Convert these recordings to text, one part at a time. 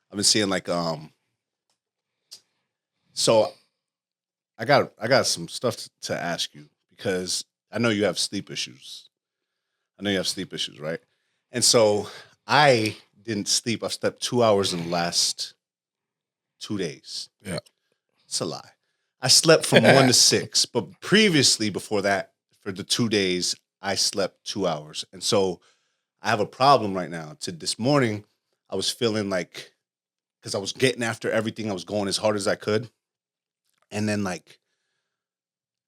I've been seeing like so I got some stuff to ask you because I know you have sleep issues. I know you have sleep issues, right? And so I didn't sleep. I've slept 2 hours in the last 2 days. Yeah. It's a lie. I slept from 1 to 6, but previously before that, for the 2 days, I slept 2 hours. And so I have a problem right now. To this morning, I was feeling like because I was getting after everything, I was going as hard as I could. And then like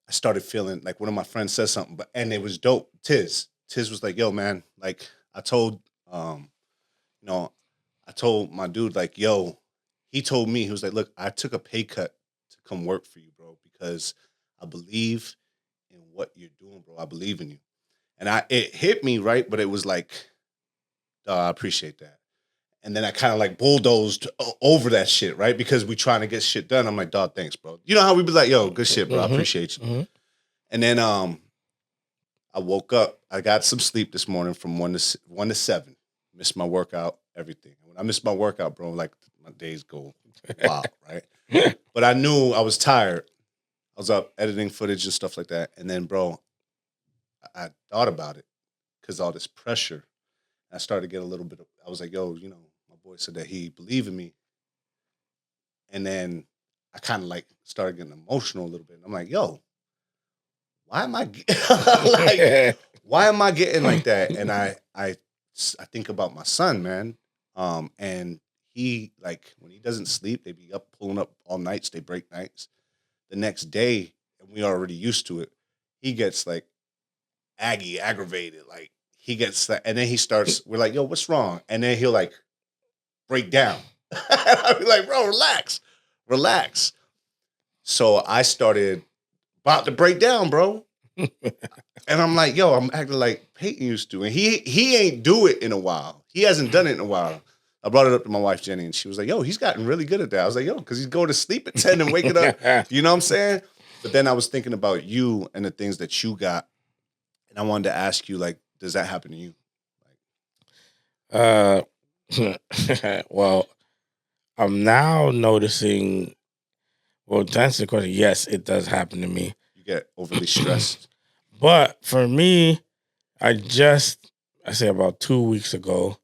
I started feeling like one of my friends said something, but and it was dope. Tiz was like, "Yo, man, like I told, you know, I told my dude, like, yo, he told me he was like, look, I took a pay cut to come work for you, bro, because I believe in what you're doing, bro. I believe in you." And it hit me right, but it was like, I appreciate that. And then I kind of like bulldozed over that shit, right? Because we trying to get shit done. I'm like, dog, thanks, bro. You know how we be like, yo, good shit, bro. I appreciate you. Mm-hmm. And then I woke up. I got some sleep this morning from 1 to 7. Missed my workout, everything. When I miss my workout, bro, like my days go wild, right? But I knew I was tired. I was up editing footage and stuff like that. And then, bro, I thought about it because all this pressure. I started to get a little bit of, I was like, yo, my boy said that he believed in me. And then I kind of like started getting emotional a little bit. And I'm like, yo, why am I like, why am I getting like that? And I think about my son, man. And he like when he doesn't sleep, they be up pulling up all nights, they break nights. The next day, and we already used to it, he gets like aggravated, like he gets that, and then he starts, we're like, yo, what's wrong? And then he'll like break down. I'll be like, bro, relax. So I started about to break down, bro. And I'm like, yo, I'm acting like Peyton used to. And he ain't do it in a while. He hasn't done it in a while. I brought it up to my wife, Jenny, and she was like, yo, he's gotten really good at that. I was like, yo, because he's going to sleep at 10 and waking up. You know what I'm saying? But then I was thinking about you and the things that you got. And I wanted to ask you, like, does that happen to you? Well, I'm now noticing. Well, to answer the question, yes, it does happen to me. You get overly stressed? But for me, I say about 2 weeks ago,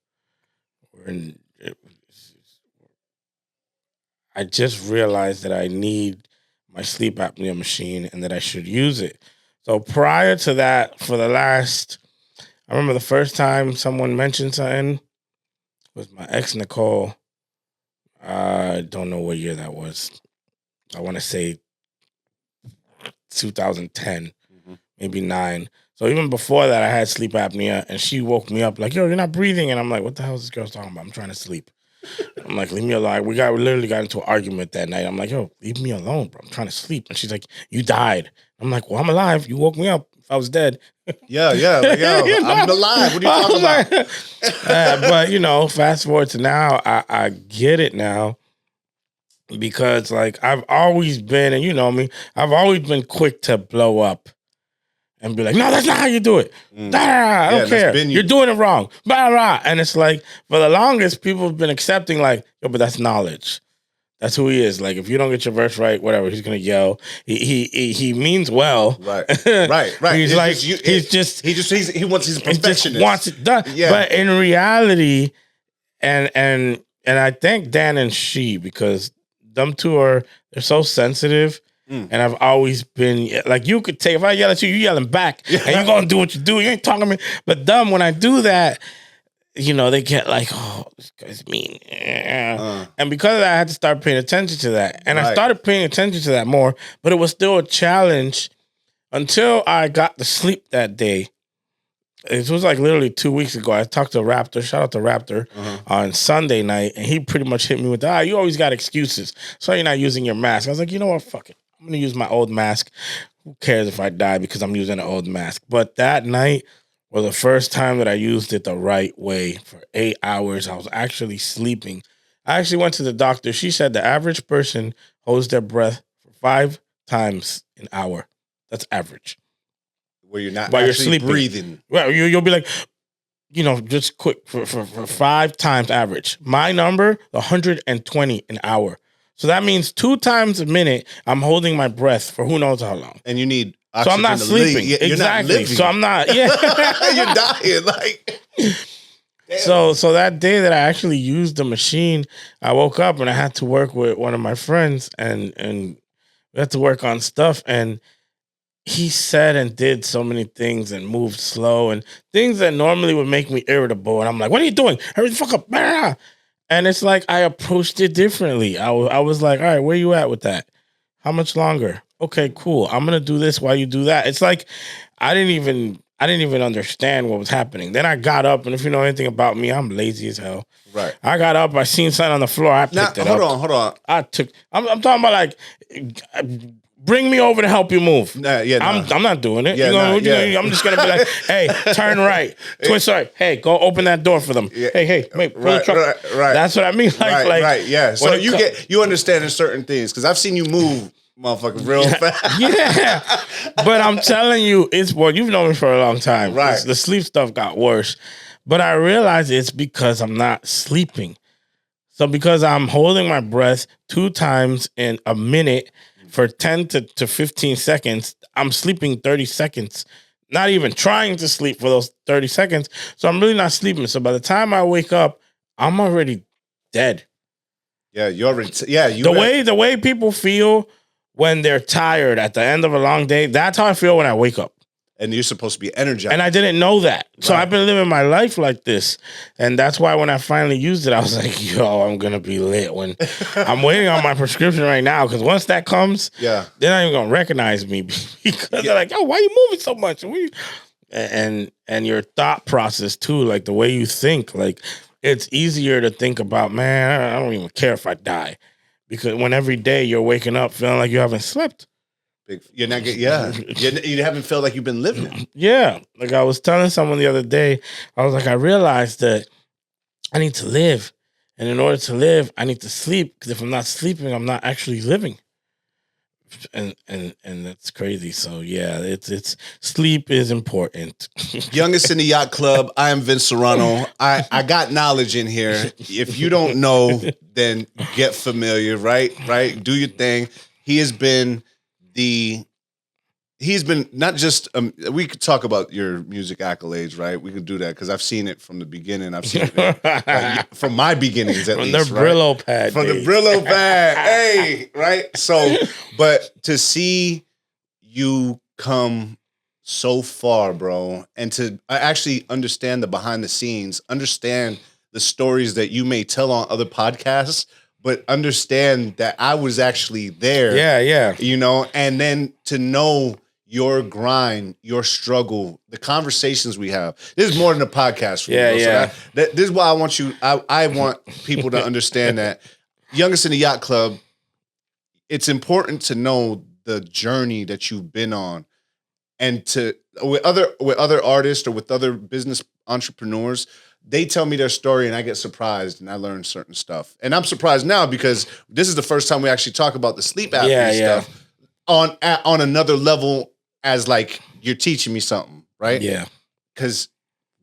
I just realized that I need my sleep apnea machine and that I should use it. So prior to that, I remember the first time someone mentioned something was my ex Nicole. I don't know what year that was. I want to say 2010, maybe 9. So even before that, I had sleep apnea, and she woke me up like, "Yo, you're not breathing," and I'm like, "What the hell is this girl talking about? I'm trying to sleep." I'm like, "Leave me alone." We literally got into an argument that night. I'm like, "Yo, leave me alone, bro. I'm trying to sleep." And she's like, "You died." I'm like, "Well, I'm alive. You woke me up. If I was dead." Yeah. Like, yo, you know? I'm alive. What are you talking about? But fast forward to now, I get it now. Because like I've always been, and you know me, I've always been quick to blow up and be like, "No, that's not how you do it. I don't care. You're doing it wrong." Blah, blah. And it's like for the longest, people have been accepting like, "Yo, but that's knowledge. That's who he is. Like if you don't get your verse right, whatever, he's gonna yell. He means well. Right. He's like he wants his perfectionist. He just wants it done. Yeah. But in reality, and I thank Dan and She because them two they're so sensitive. And I've always been like, you could take, if I yell at you, you yelling back and you're going to do what you do. You ain't talking to me. But them, when I do that, they get like, "Oh, this guy's mean." And because of that, I had to start paying attention to that. And I started paying attention to that more, but it was still a challenge until I got to sleep that day. It was like literally 2 weeks ago. I talked to Raptor. Shout out to Raptor on Sunday night, and he pretty much hit me with, "You always got excuses. So you're not using your mask." I was like, you know what? Fuck it. I'm gonna use my old mask. Who cares if I die because I'm using an old mask? But that night was the first time that I used it the right way for 8 hours. I was actually sleeping. I actually went to the doctor. She said the average person holds their breath for 5 times an hour. That's average. Where you're not actually breathing. Well, you'll be like, just quick for 5 times average. My number, 120 an hour. So that means 2 times a minute, I'm holding my breath for who knows how long. And you need so I'm not sleeping. You're exactly. not living. So I'm not. Yeah, you're dying. Like, so that day that I actually used the machine, I woke up and I had to work with one of my friends, and we had to work on stuff. And he said and did so many things and moved slow and things that normally would make me irritable. And I'm like, "What are you doing? Hurry the fuck up!" And it's like I approached it differently. I was like, "All right, where you at with that? How much longer? Okay, cool. I'm gonna do this while you do that." It's like I didn't even understand what was happening. Then I got up, and if you know anything about me, I'm lazy as hell. Right. I got up, I seen something on the floor, I picked it up. Hold on. I'm talking about like, bring me over to help you move. I'm not doing it. I'm just gonna be like, hey, turn right, twist right. Hey, go open that door for them. Yeah. Hey, wait, pull the truck. Right. That's what I mean. Right. Yeah. So you understand in certain things because I've seen you move, motherfucker, real fast. Yeah. But I'm telling you, you've known me for a long time. Right. The sleep stuff got worse, but I realize it's because I'm not sleeping. So because I'm holding my breath 2 times in a minute for 10 to 15 seconds, I'm sleeping 30 seconds, not even trying to sleep for those 30 seconds. So I'm really not sleeping. So by the time I wake up, I'm already dead. Yeah, you already. The way people feel when they're tired at the end of a long day, that's how I feel when I wake up. And you're supposed to be energized. And I didn't know that. So I've been living my life like this. And that's why when I finally used it, I was like, yo, I'm going to be lit. When I'm waiting on my prescription right now, because once that comes, they're not even going to recognize me because they're like, oh, why are you moving so much? And your thought process too, like the way you think, like it's easier to think about, man, I don't even care if I die. Because when every day you're waking up feeling like you haven't slept. You're not getting, you haven't felt like you've been living. Yeah. Like I was telling someone the other day, I was like, I realized that I need to live. And in order to live, I need to sleep. Because if I'm not sleeping, I'm not actually living. And that's crazy. So yeah, it's sleep is important. Youngest in the Yacht Club. I am Vince Serrano. I got knowledge in here. If you don't know, then get familiar, right? Do your thing. He's been not just we could talk about your music accolades, right? We could do that because I've seen it from the beginning. I've seen it from my beginnings at from least, the Brillo pad. From the Brillo pad. Hey, right? So, but to see you come so far, bro, and to actually understand the behind the scenes, understand the stories that you may tell on other podcasts, but understand that I was actually there. Yeah. And then to know your grind, your struggle, the conversations we have. This is more than a podcast for me. Yeah. So this is why I want people to understand that Youngest in the Yacht Club, it's important to know the journey that you've been on, and with other artists or with other business entrepreneurs, they tell me their story and I get surprised and I learn certain stuff. And I'm surprised now because this is the first time we actually talk about the sleep apnea stuff on another level, as like you're teaching me something, right? Yeah. Because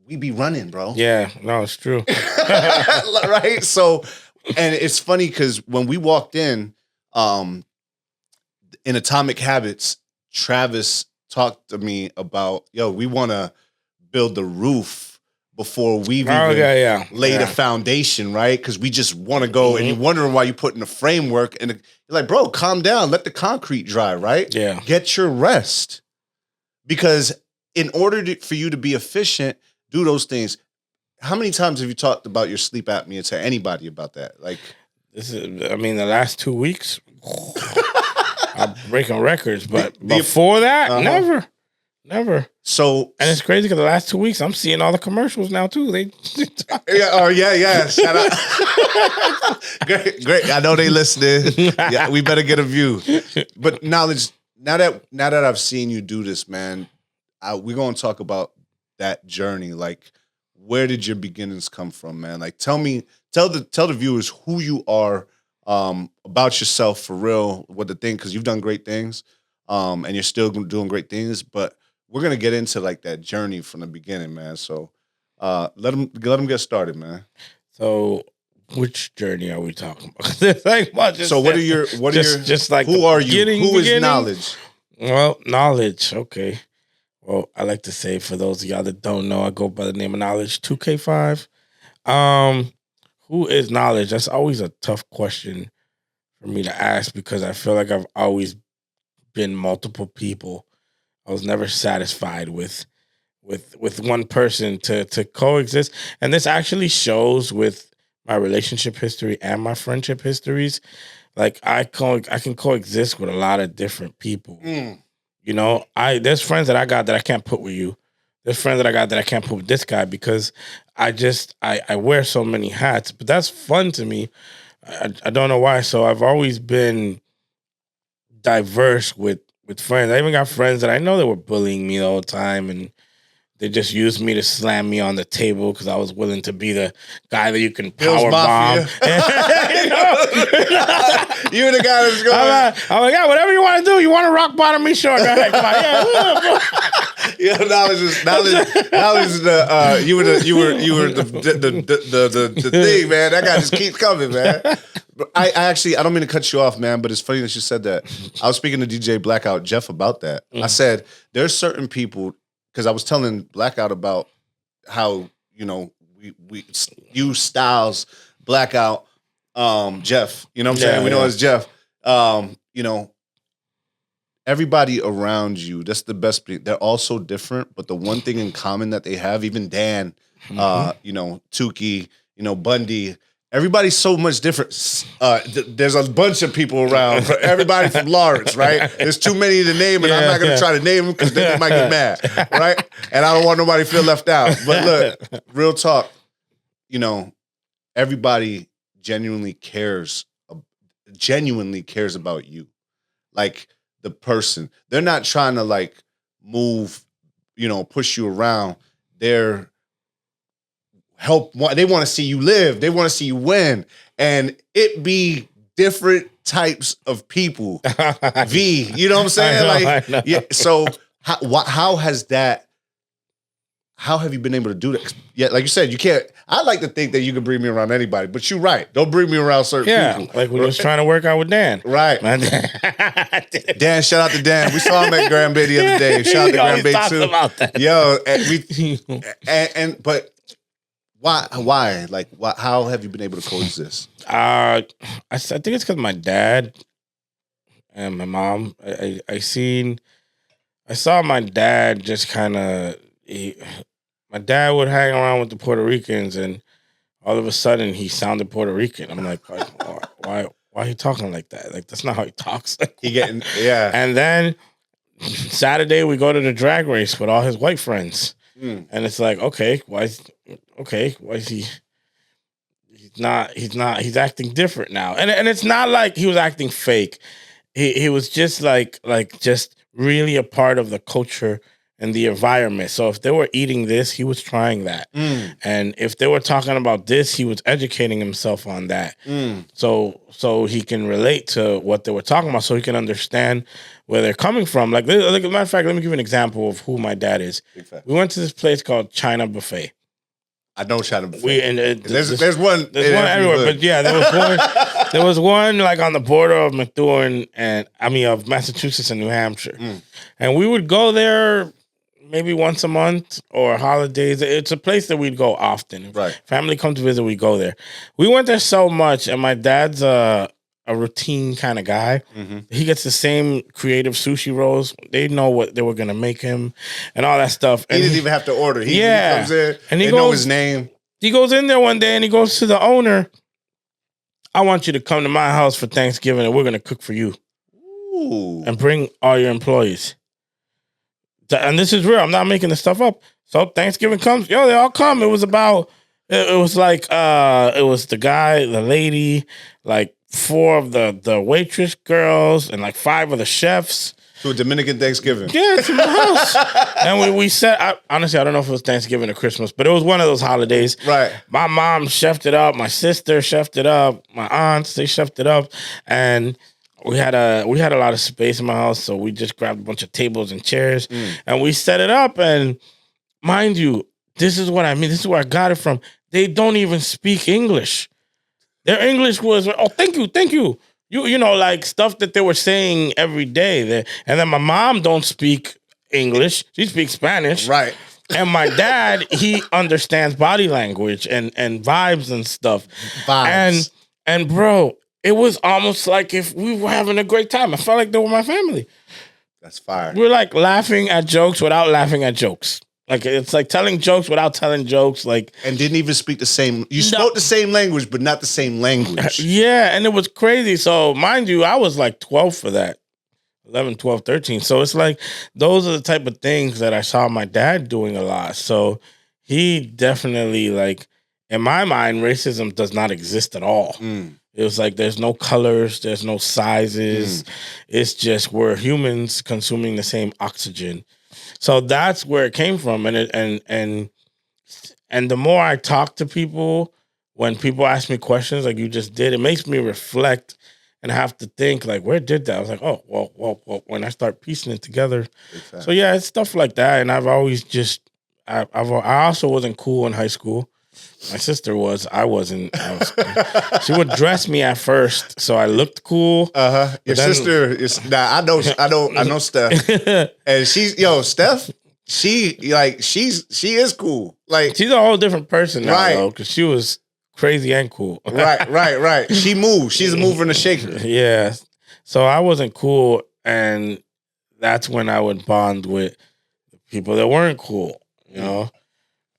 we be running, bro. Yeah, no, it's true. Right? So, and it's funny because when we walked in Atomic Habits, Travis talked to me about, we want to build the roof before we've even laid a foundation, right? Because we just want to go, and you're wondering why you're putting the framework, and you're like, bro, calm down, let the concrete dry, right? Yeah. Get your rest. Because in order for you to be efficient, do those things. How many times have you talked about your sleep apnea to anybody about that? Like, the last 2 weeks, I'm breaking records, but before that, never. So, and it's crazy because the last 2 weeks I'm seeing all the commercials now too. Shout out. Great. I know they listening. Yeah, we better get a view. But knowledge. Now that I've seen you do this, man, we're gonna talk about that journey. Like, where did your beginnings come from, man? Like, tell the viewers who you are, about yourself for real, what the thing, because you've done great things, and you're still doing great things. But we're gonna get into like that journey from the beginning, man. So, Let them get started, man. So, which journey are we talking about? There's like much. So what are your just like who are you? Who is Knowledge? Well, Knowlage. Okay. Well, I like to say for those of y'all that don't know, I go by the name of Nawlage 2k5. Who is Knowledge? That's always a tough question for me to ask because I feel like I've always been multiple people. I was never satisfied with one person to coexist, and this actually shows with my relationship history and my friendship histories. Like I can coexist with a lot of different people. You know, there's friends that I got that I can't put with you. There's friends that I got that I can't put with this guy because I wear so many hats. But that's fun to me. I don't know why. So I've always been diverse with friends. I even got friends that I know that were bullying me all the time, and they just used me to slam me on the table because I was willing to be the guy that you can power bomb. You're the guy that's going. I'm like, yeah, whatever you want to do. You want to rock bottom me? Sure, go ahead. Come on. Yeah, knowledge is the you were the thing, man. That guy just keeps coming, man. But I actually I don't mean to cut you off, man, but it's funny that you said that. I was speaking to DJ Blackout Jeff about that. I said there's certain people. Because I was telling Blackout about how, you know, we use Styles, Blackout, Jeff. You know what I'm saying? We know it's Jeff. You know, everybody around you, that's the best. They're all so different, but the one thing in common that they have, even Dan, you know, Tukey, you know, Bundy, everybody's so much different. There's a bunch of people around. Everybody from Lawrence, right? There's too many to name, and I'm not going to try to name them because then they might get mad, right? And I don't want nobody to feel left out. But look, real talk, you know, everybody genuinely cares about you. Like the person. They're not trying to like move, you know, push you around. They're they want to see you live. They want to see you win. And it be different types of people. You know what I'm saying? I know. Yeah. So how have you been able to do that? Yeah, like you said, you can't. I like to think that you can bring me around anybody, but you're right. Don't bring me around certain people. Like when you was trying to work out with Dan. Right. Dan, shout out to Dan. We saw him at Grand Bay the other day. Shout out to Grand Bay too. About that. Yo, but why? Like, how have you been able to coexist? I think it's because my dad and my mom. I saw my dad just kind of. My dad would hang around with the Puerto Ricans, and all of a sudden he sounded Puerto Rican. I'm like, why are he talking like that? Like that's not how he talks. And then Saturday we go to the drag race with all his white friends, and it's like, why is he? He's acting different now, and it's not like he was acting fake. He was just like just really a part of the culture and the environment. So if they were eating this, he was trying that. And if they were talking about this, he was educating himself on that. So he can relate to what they were talking about, so he can understand where they're coming from. Like as a matter of fact, let me give you an example of who my dad is. We went to this place called China Buffet. I know China Buffet. There's one everywhere, but yeah, there was one like on the border of Methuen of Massachusetts and New Hampshire. And we would go there maybe once a month or holidays. It's a place that we'd go often. Right. Family come to visit, we go there. We went there so much, and my dad's a routine kind of guy. He gets the same creative sushi rolls. They know what they were gonna make him and all that stuff. And he didn't even have to order. He comes in and he know his name. He goes in there one day and he goes to the owner, I want you to come to my house for Thanksgiving and we're gonna cook for you. Ooh. And bring all your employees. And this is real. I'm not making this stuff up. So Thanksgiving comes. Yo, they all come. It was the guy, the lady, like 4 of the waitress girls, and like 5 of the chefs. To a Dominican Thanksgiving. Yeah, it's in the house. And we said, honestly, I don't know if it was Thanksgiving or Christmas, but it was one of those holidays. Right. My mom chefed it up. My sister chefed it up. My aunts, they chefed it up. And we had a lot of space in my house, so we just grabbed a bunch of tables and chairs and we set it up. And mind you, this is what I mean. This is where I got it from. They don't even speak English. Their English was, oh, thank you, thank you. You know, like stuff that they were saying every day. And then my mom don't speak English. She speaks Spanish. Right. And my dad, he understands body language and vibes and stuff. Vibes. And bro, it was almost like if we were having a great time. I felt like they were my family. That's fire. We're like laughing at jokes without laughing at jokes. Like it's like telling jokes without telling jokes. Like, and didn't even speak the same. You spoke the same language, but not the same language. Yeah, and it was crazy. So mind you, I was like 12 for that. 11, 12, 13. So it's like those are the type of things that I saw my dad doing a lot. So he definitely, like, in my mind, racism does not exist at all. It was like there's no colors, there's no sizes. It's just we're humans consuming the same oxygen. So that's where it came from. And the more I talk to people, when people ask me questions like you just did, it makes me reflect and have to think, like, where did that? I was like, oh, well, when I start piecing it together. Exactly. So, yeah, it's stuff like that. And I've always just, I also wasn't cool in high school. My sister was. I wasn't. She would dress me at first, so I looked cool. Your sister is. Nah, I know Steph, and Steph. She is cool. Like, she's a whole different person now, right? Because she was crazy and cool. Right. She moves. She's a mover and a shaker. Yeah. So I wasn't cool, and that's when I would bond with people that weren't cool. You know.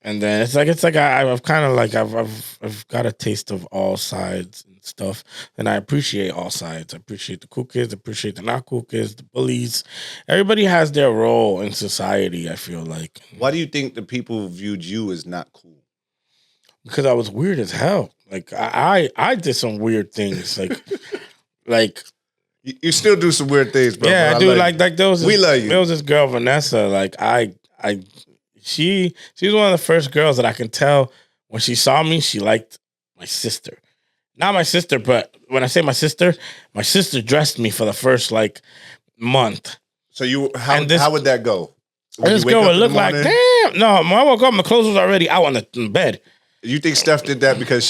And then it's like I've kind of like I've got a taste of all sides and stuff, and I appreciate all sides. I appreciate the cool kids, appreciate the not cool kids, the bullies. Everybody has their role in society. I feel like. Why do you think the people viewed you as not cool? Because I was weird as hell. Like I did some weird things. Like you still do some weird things, bro. Yeah, I do. Like there was we love you. There was this girl Vanessa. Like She was one of the first girls that I can tell when she saw me, she liked my sister. Not my sister, but when I say my sister dressed me for the first like month. So how would that go? This girl would look like, damn. No, when I woke up, my clothes was already out on the bed. You think Steph did that because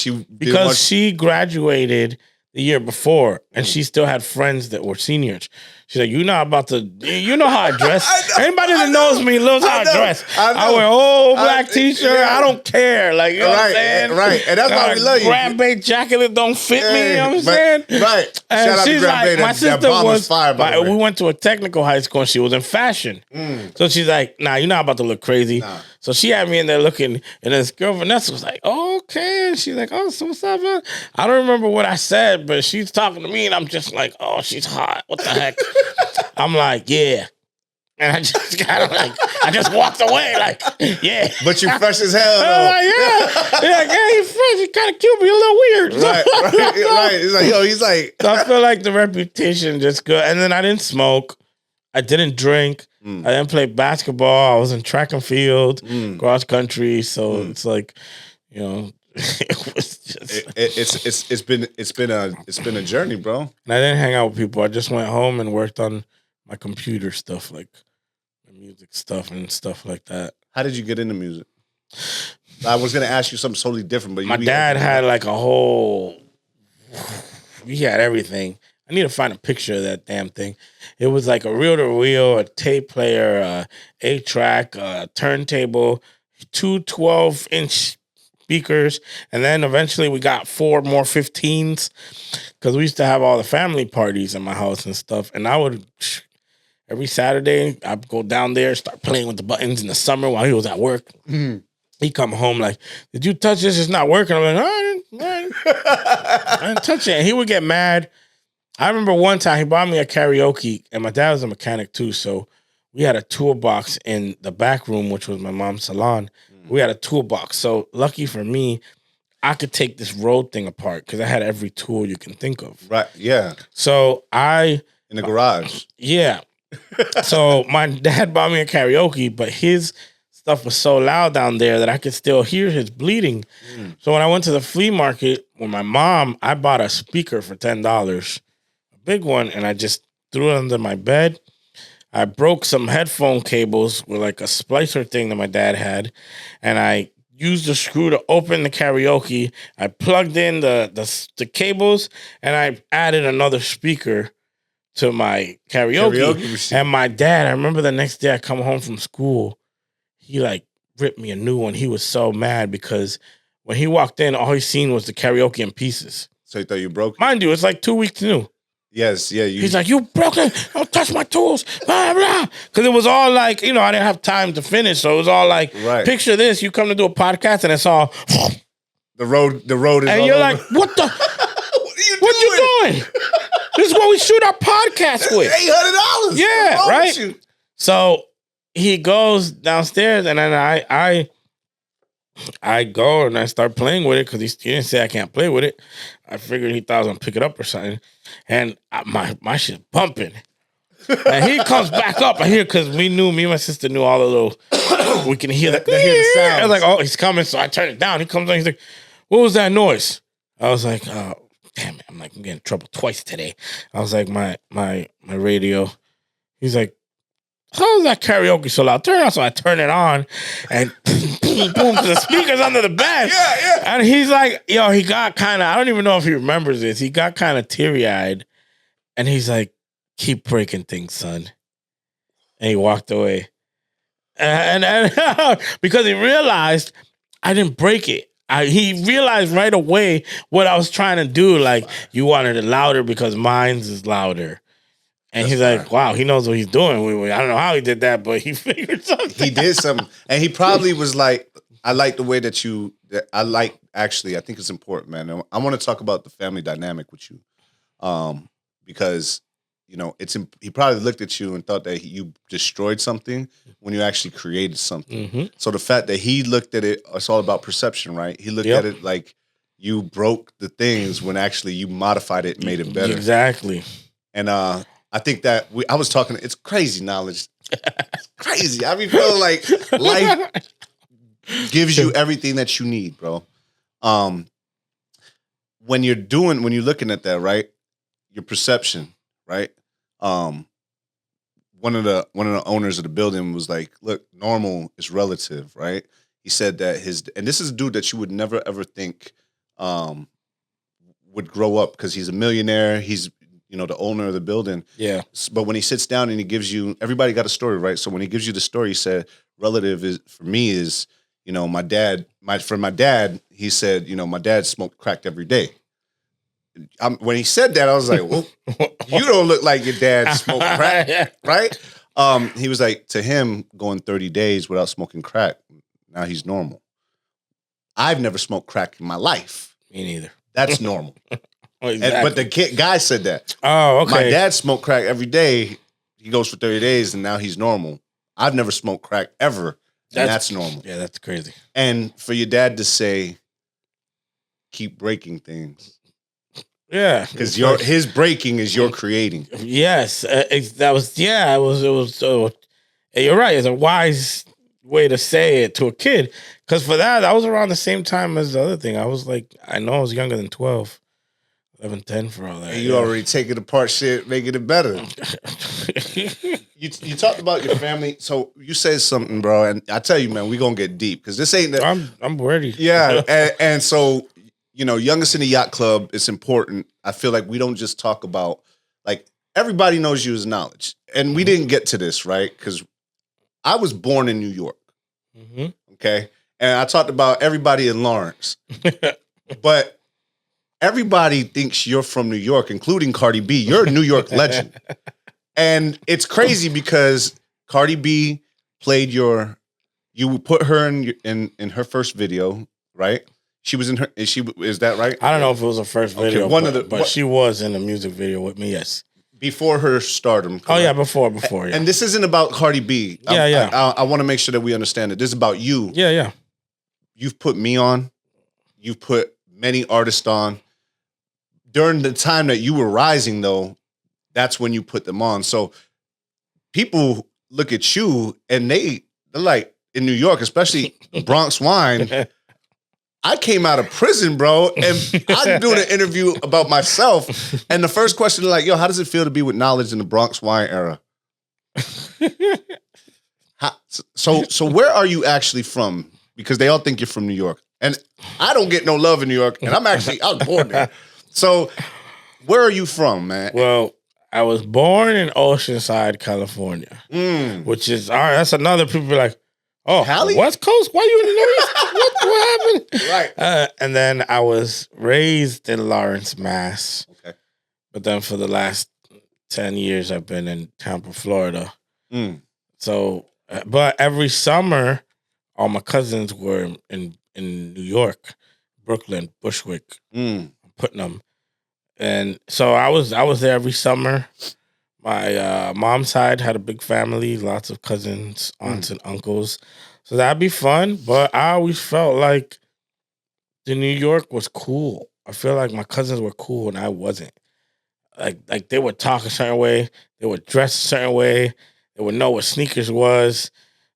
she graduated the year before, and she still had friends that were seniors. She's like, you know how I dress. Anybody that knows me knows how I dress. I wear old black t-shirt. Yeah. I don't care. Like, you know what I'm saying? Right. And that's why we love you. Grand Bay jacket that don't fit me. You know what I'm saying? Right. And shout out to Grand Bay. My sister was fire, by the way. We went to a technical high school and she was in fashion. So she's like, nah, you're not about to look crazy. Nah. So she had me in there looking, and this girl Vanessa was like, oh, okay. And she's like, oh, so what's up, man? I don't remember what I said, but she's talking to me, and I'm just like, oh, she's hot. What the heck? I'm like, yeah. And I just kind of like, I just walked away, like, yeah. But you fresh as hell, though. I'm like, yeah. He's like, hey, he's fresh. He's kind of cute, but you're a little weird. Right. He's like, he's like. So I feel like the reputation just good. And then I didn't smoke. I didn't drink. I didn't play basketball. I was in track and field, cross country. So it's like, you know, it was just. It's been a journey, bro. And I didn't hang out with people. I just went home and worked on my computer stuff, like my music stuff and stuff like that. How did you get into music? I was gonna ask you something totally different, but my dad had like a whole. He had everything. I need to find a picture of that damn thing. It was like a reel-to-reel, a tape player, a 8-track, a turntable, 2 12-inch speakers, and then eventually we got 4 more 15s because we used to have all the family parties in my house and stuff. And I would, every Saturday, I'd go down there, start playing with the buttons in the summer while he was at work. He'd come home like, did you touch this? It's not working. I'm like, I didn't touch it. And he would get mad. I remember one time he bought me a karaoke, and my dad was a mechanic too, so we had a toolbox in the back room, which was my mom's salon. We had a toolbox. So lucky for me, I could take this Rode thing apart because I had every tool you can think of. Right, yeah. So in the garage. Yeah. So my dad bought me a karaoke, but his stuff was so loud down there that I could still hear his bleeding. So when I went to the flea market with my mom, I bought a speaker for $10. Big one, and I just threw it under my bed. I broke some headphone cables with like a splicer thing that my dad had, and I used the screw to open the karaoke. I plugged in the cables, and I added another speaker to my karaoke. And my dad, I remember the next day I come home from school, he like ripped me a new one. He was so mad because when he walked in, all he seen was the karaoke in pieces. So he thought you broke it? Mind you, it's like 2 weeks new. Yes, yeah. He's like, you broke it. Don't touch my tools. Blah, blah. Because it was all like, I didn't have time to finish. So it was all like, picture this. You come to do a podcast and it's all. The road is and all you're over. Like, what the? what you doing? This is what we shoot our podcast with. $800. Yeah, right? So he goes downstairs and then I go and I start playing with it because he didn't say I can't play with it. I figured he thought I was going to pick it up or something. And my shit's bumping. And he comes back up. I hear because me and my sister knew all the little, we can hear the sound. I was like, oh, he's coming. So I turn it down. He comes on. He's like, what was that noise? I was like, oh, damn it. I'm getting in trouble twice today. I was like, my radio. He's like, how is that karaoke so loud? Turn it on. So I turn it on and boom, the speaker's under the bed. Yeah. And he's like, he got kind of, I don't even know if he remembers this. He got kind of teary-eyed and he's like, keep breaking things, son. And he walked away. And because he realized I didn't break it. He realized right away what I was trying to do. Like, you wanted it louder because mine's is louder. And he's like, wow, he knows what he's doing. I don't know how he did that, but he figured something. He did something. And he probably was like, I like the way that actually, I think it's important, man. And I want to talk about the family dynamic with you. Because, he probably looked at you and thought that you destroyed something when you actually created something. Mm-hmm. So the fact that he looked at it, it's all about perception, right? He looked at it like you broke the things when actually you modified it and made it better. Exactly. And, I think that I was talking, it's crazy knowledge. It's crazy. I mean, feeling like life gives you everything that you need, bro. When you're looking at that, right? Your perception, right? One of the owners of the building was like, look, normal is relative, right? He said that and this is a dude that you would never ever think would grow up because he's a millionaire. He's the owner of the building. Yeah. But when he sits down and he gives you, everybody got a story, right? So when he gives you the story, he said, relative is, for me is, my dad, he said, my dad smoked crack every day. When he said that, I was like, well, you don't look like your dad smoked crack, right? He was like, to him, going 30 days without smoking crack, now he's normal. I've never smoked crack in my life. Me neither. That's normal. Exactly. But the guy said that. Oh, okay. My dad smoked crack every day. He goes for 30 days, and now he's normal. I've never smoked crack ever, and that's normal. Yeah, that's crazy. And for your dad to say, keep breaking things. Yeah. Because his breaking is your creating. Yes. It was, you're right. It's a wise way to say it to a kid. Because for that was around the same time as the other thing. I was like, I know I was younger than 12. 11, 10 for all that. And you already taking apart shit, making it better. You talked about your family. So you said something, bro, and I tell you, man, we gonna get deep because this ain't that. I'm ready. Yeah, and so youngest in the Yacht Club. It's important. I feel like we don't just talk about like everybody knows you as Knowledge, and we didn't get to this right because I was born in New York. Mm-hmm. Okay, and I talked about everybody in Lawrence, but. Everybody thinks you're from New York, including Cardi B. You're a New York legend. And it's crazy because Cardi B played you put her in her first video, right? She was in her, is that right? I don't know if it was her first video, but she was in a music video with me, yes. Before her stardom. Correct? Oh, yeah, before, yeah. And this isn't about Cardi B. I want to make sure that we understand it. This is about you. Yeah. You've put me on. You've put many artists on. During the time that you were rising, though, that's when you put them on. So people look at you and they're like, in New York, especially Bronx Wine, I came out of prison, bro, and I'm doing an interview about myself. And the first question is like, yo, how does it feel to be with Knowledge in the Bronx Wine era? So where are you actually from? Because they all think you're from New York, and I don't get no love in New York, and I was born there. So where are you from, man? Well, I was born in Oceanside, California, which is all right. That's another people be like, oh, Cali? West Coast? Why you in the North? What happened? Right. And then I was raised in Lawrence, Mass. Okay. But then for the last 10 years, I've been in Tampa, Florida. So, but every summer, all my cousins were in New York, Brooklyn, Bushwick, Putnam. And so I was there every summer. My mom's side had a big family, lots of cousins, aunts, and uncles. So that'd be fun. But I always felt like the New York was cool. I feel like my cousins were cool and I wasn't. Like they would talk a certain way, they would dress a certain way, they would know what sneakers was.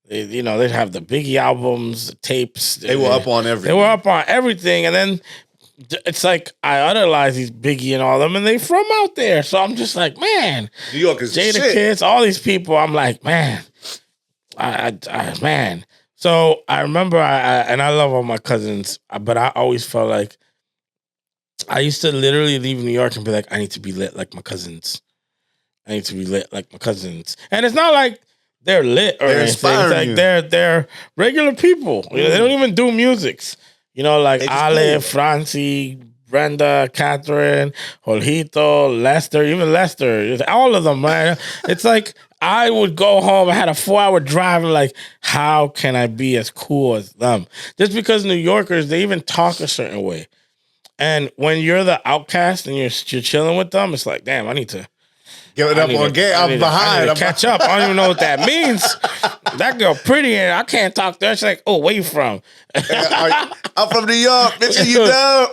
They'd have the Biggie albums, the tapes. They were up on everything. They were up on everything, and then it's like I idolize these Biggie and all them, and they from out there. So I'm just like, man, New York is Jada shit. Kids, all these people. I'm like, man, man. So I remember, and I love all my cousins, but I always felt like I used to literally leave New York and be like, I need to be lit like my cousins. I need to be lit like my cousins, and it's not like they're lit or They're anything. It's like you. they're regular people. They don't even do musics. Like Ale, Francie, Brenda, Catherine, Jorgito, Lester, even Lester. All of them, man. It's like I would go home. I had a 4-hour drive. And like, how can I be as cool as them? Just because New Yorkers, they even talk a certain way. And when you're the outcast and you're chilling with them, it's like, damn, I need to give it up on game. I'm behind. I'm catch up. I don't even know what that means. That girl pretty and I can't talk to her. She's like, oh, where you from? I'm from New York. Bitch, you know.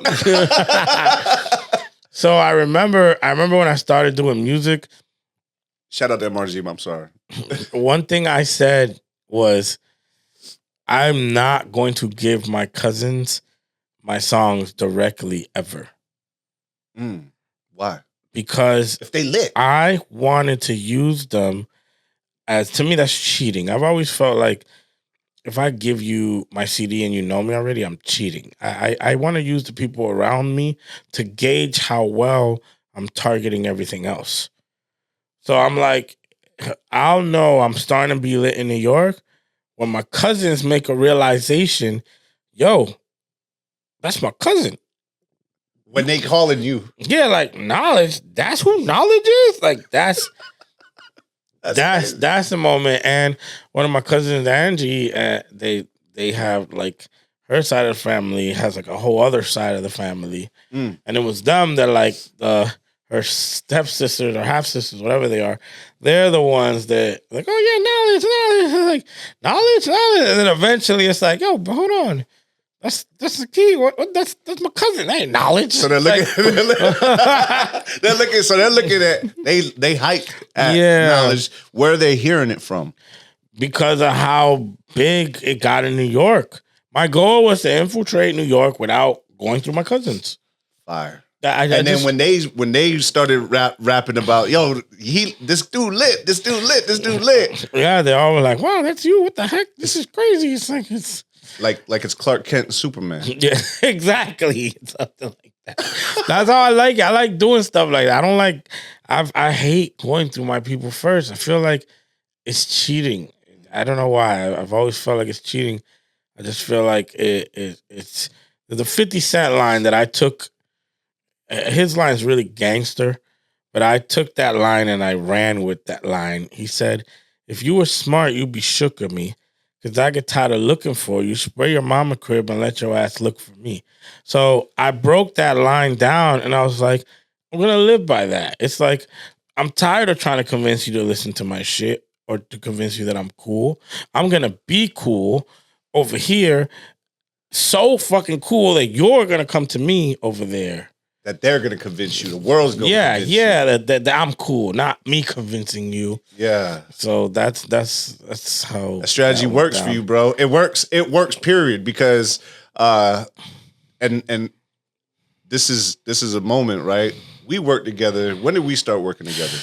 So I remember when I started doing music. Shout out to MRG. I'm sorry. One thing I said was, I'm not going to give my cousins my songs directly ever. Why? Because if they lit, I wanted to use them as, to me, that's cheating. I've always felt like if I give you my CD and you know me already, I'm cheating. I want to use the people around me to gauge how well I'm targeting everything else. So I'm like, I'll know I'm starting to be lit in New York when my cousins make a realization, yo, that's my cousin. When they calling you. Yeah, like Knowledge, that's who Knowledge is? Like that's the moment. And one of my cousins, Angie, they have like her side of the family has like a whole other side of the family. And it was them that like her stepsisters or half sisters, whatever they are, they're the ones that like, oh yeah, knowledge, like knowledge. And then eventually it's like, yo, but hold on. That's the key. What that's my cousin. That ain't Knowledge. So they're looking. They're looking at they hype at Knowledge. Where are they hearing it from? Because of how big it got in New York. My goal was to infiltrate New York without going through my cousins. Fire. Then when they started rapping about, yo, this dude lit. Yeah, they all were like, wow, that's you. What the heck? This is crazy. It's like it's Clark Kent and Superman. Yeah, exactly. Something like that. That's how I like it. I like doing stuff like that. I don't like. I hate going through my people first. I feel like it's cheating. I don't know why. I've always felt like it's cheating. I just feel like it's the 50 Cent line that I took. His line is really gangster, but I took that line and I ran with that line. He said, "If you were smart, you'd be shook of me. Because I get tired of looking for you. Spray your mama crib and let your ass look for me." So I broke that line down and I was like, I'm going to live by that. It's like, I'm tired of trying to convince you to listen to my shit or to convince you that I'm cool. I'm going to be cool over here. So fucking cool that you're going to come to me over there. That they're going to convince you. The world's going to convince you. That I'm cool, not me convincing you. Yeah. So that's how a strategy works for you, bro. It works, period. Because and this is a moment, right? we worked together. When did we start working together?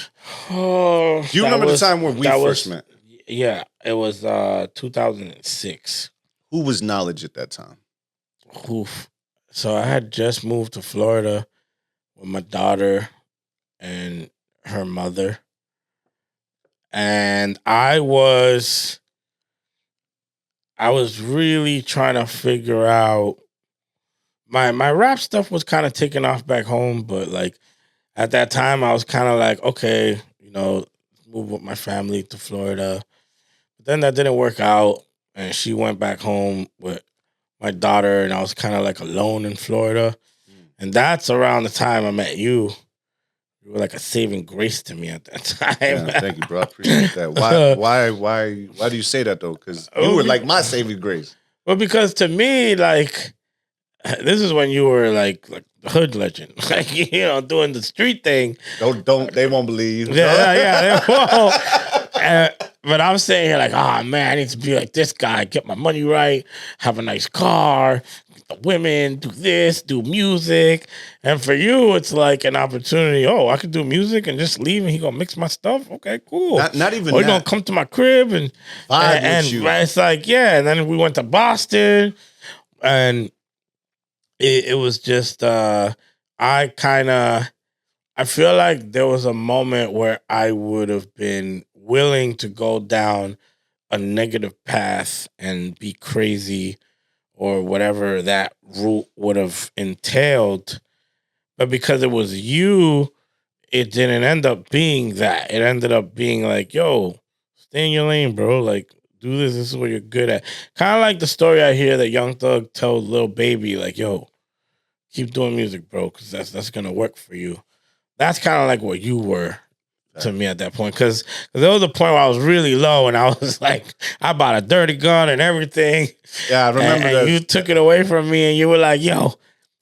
Oh, Do you remember the time when we first met? Yeah, it was 2006. Who was Nawlage at that time? Oof. So I had just moved to Florida with my daughter and her mother. And I was really trying to figure out my rap stuff was kind of taking off back home, but like at that time I was kind of like, okay, move with my family to Florida. But then that didn't work out and she went back home with my daughter and I was kind of like alone in Florida. And that's around the time I met you. You were like a saving grace to me at that time. Yeah, thank you, bro. I appreciate that. Why do you say that though? Because you were like my saving grace. Well, because to me, like, this is when you were like the hood legend, like doing the street thing. Don't they won't believe you? Yeah, they won't. But I'm saying here, like, oh man, I need to be like this guy, get my money right, have a nice car, get the women, do this, do music. And for you, it's like an opportunity. Oh, I could do music and just leave and he gonna mix my stuff. Okay, cool. Not even or he gonna come to my crib and it's like, yeah. And then we went to Boston and it was just I feel like there was a moment where I would have been willing to go down a negative path and be crazy or whatever that route would have entailed. But because it was you, it didn't end up being that. It ended up being like, yo, stay in your lane, bro. Like, do this. This is what you're good at. Kind of like the story I hear that Young Thug told Lil Baby, like, yo, keep doing music, bro, because that's going to work for you. That's kind of like what you were to me at that point. Because there was a point where I was really low and I was like, I bought a dirty gun and everything. Yeah, I remember and that. you took it away from me and you were like, yo,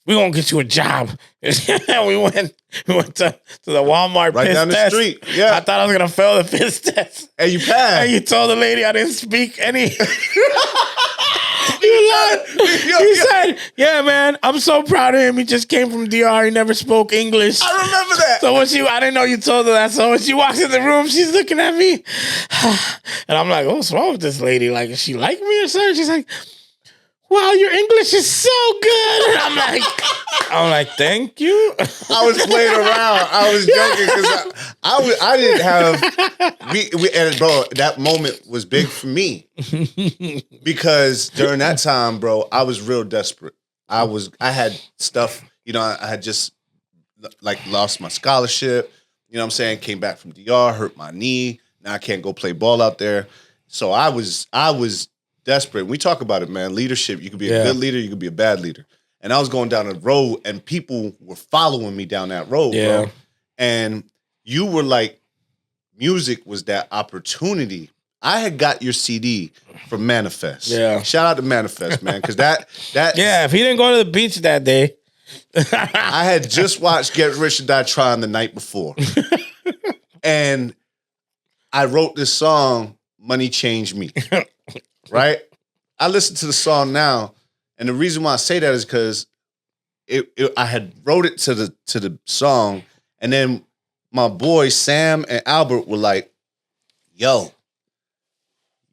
we're going to get you a job. we went to the Walmart right piss down the test. street. Yeah. I thought I was going to fail the piss test. And you passed. And you told the lady I didn't speak any... You said, yeah, man, I'm so proud of him. He just came from DR. He never spoke English. I remember that. So I didn't know you told her that. So when she walks in the room, she's looking at me. And I'm like, what's wrong with this lady? Like, is she like me or something? She's like, wow, your English is so good. And I'm like, thank you. I was playing around. I was joking because I didn't have and bro, that moment was big for me because during that time, bro, I was real desperate. I had stuff, I had just like lost my scholarship. You know what I'm saying? Came back from DR, hurt my knee. Now I can't go play ball out there. So I was desperate. We talk about it, man. Leadership. You could be a good leader. You could be a bad leader. And I was going down the road, and people were following me down that road, bro. And you were like, music was that opportunity. I had got your CD from Manifest. Yeah. Shout out to Manifest, man, because that. Yeah, if he didn't go to the beach that day. I had just watched Get Rich or Die Trying the night before. And I wrote this song, Money Changed Me. Right? I listen to the song now, and the reason why I say that is because I had wrote it to the song, and then my boys Sam and Albert were like, "Yo,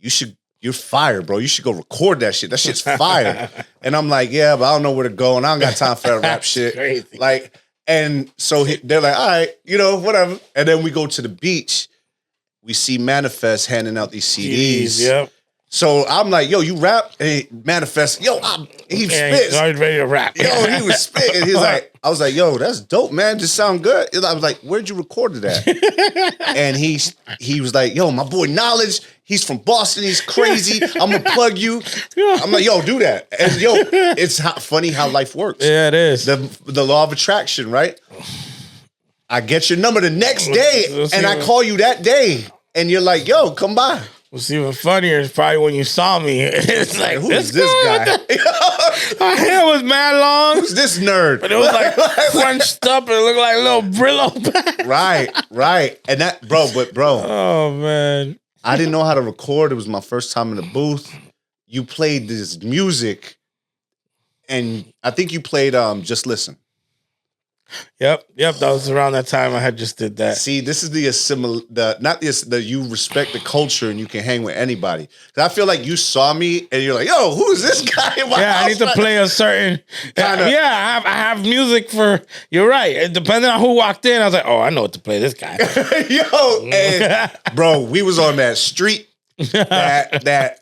you're fire, bro. You should go record that shit. That shit's fire." And I'm like, "Yeah, but I don't know where to go, and I don't got time for that rap shit." Crazy. Like, and so they're like, "All right, whatever." And then we go to the beach. We see Manifest handing out these CDs. Yep. So I'm like, yo, you rap? And Manifest, yo, he spits. He's already ready to rap. Yo, he was spitting. He's like, I was like, yo, that's dope, man. Just sound good. I was like, where'd you record it at? And he was like, yo, my boy Nawlage, he's from Boston. He's crazy. I'm gonna plug you. I'm like, yo, do that. And yo, it's funny how life works. Yeah, it is. The law of attraction, right? I get your number the next day, and I call you that day, and you're like, yo, come by. What's even funnier is probably when you saw me. It's like, who is this guy? My hair was mad long. Who's this nerd? But it was like crunched up and it looked like a little Brillo bag. Right. And that, bro. Oh, man. I didn't know how to record. It was my first time in the booth. You played this music, and I think you played Just Listen. Yep. That was around that time I had just did that. See, this is the you respect the culture and you can hang with anybody. Because I feel like you saw me and you're like, yo, who is this guy in my house? I need to play a certain Kinda. Yeah, I have music for. You're right. Depending on who walked in, I was like, oh, I know what to play. This guy. Yo, and bro, we was on that street that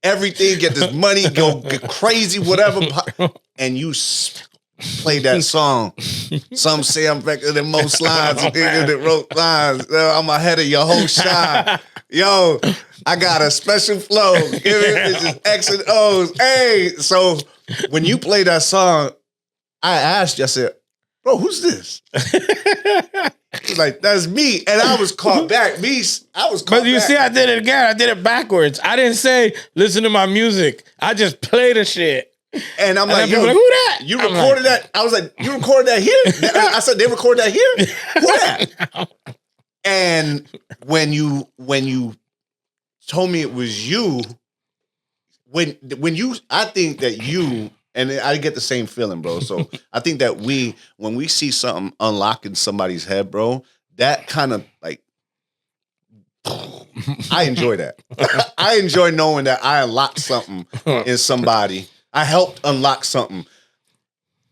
everything get this money go get crazy whatever, and you played that song. Some say I'm better than most lines. Nigga that wrote lines. I'm ahead of your whole shine. Yo, I got a special flow. It's just X and O's. Hey, so when you play that song, I asked you, I said, bro, who's this? He was like, that's me. And I was caught back. But you see, I did it again. I did it backwards. I didn't say, listen to my music. I just play the shit. And I'm like, yo, like, who that? You recorded that? I was like, you recorded that here? I said, they recorded that here? Who that? And when you told me it was you, when I think that you, and I get the same feeling, bro. So I think that when we see something unlocking somebody's head, bro, that kind of like, I enjoy that. I enjoy knowing that I unlocked something in somebody. I helped unlock something.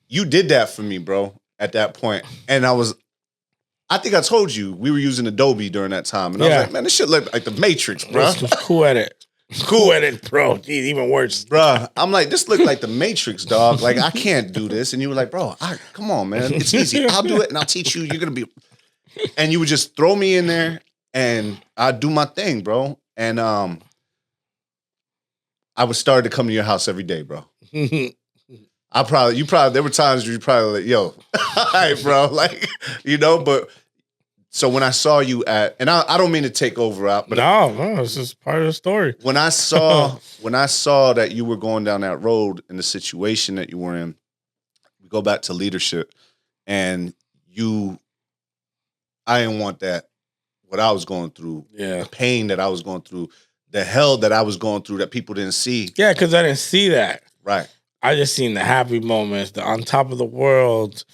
You did that for me, bro, at that point. And I think I told you we were using Adobe during that time. And I was like, man, this shit look like the Matrix, bro. Cool at it. Cool at it, bro. Jeez, even worse. Bro, I'm like, this look like the Matrix, dog. Like, I can't do this. And you were like, bro, come on, man. It's easy. I'll do it and I'll teach you. You're going to be. And you would just throw me in there and I'd do my thing, bro. And I would start to come to your house every day, bro. There were times where you probably like, yo, all right, bro. Like, but so when I saw you and I don't mean to take over out, but no, it's just part of the story. When I saw that you were going down that road in the situation that you were in, we go back to leadership and I didn't want that, what I was going through, the pain that I was going through, the hell that I was going through that people didn't see. Yeah, because I didn't see that. Right. I just seen the happy moments, the on top of the world.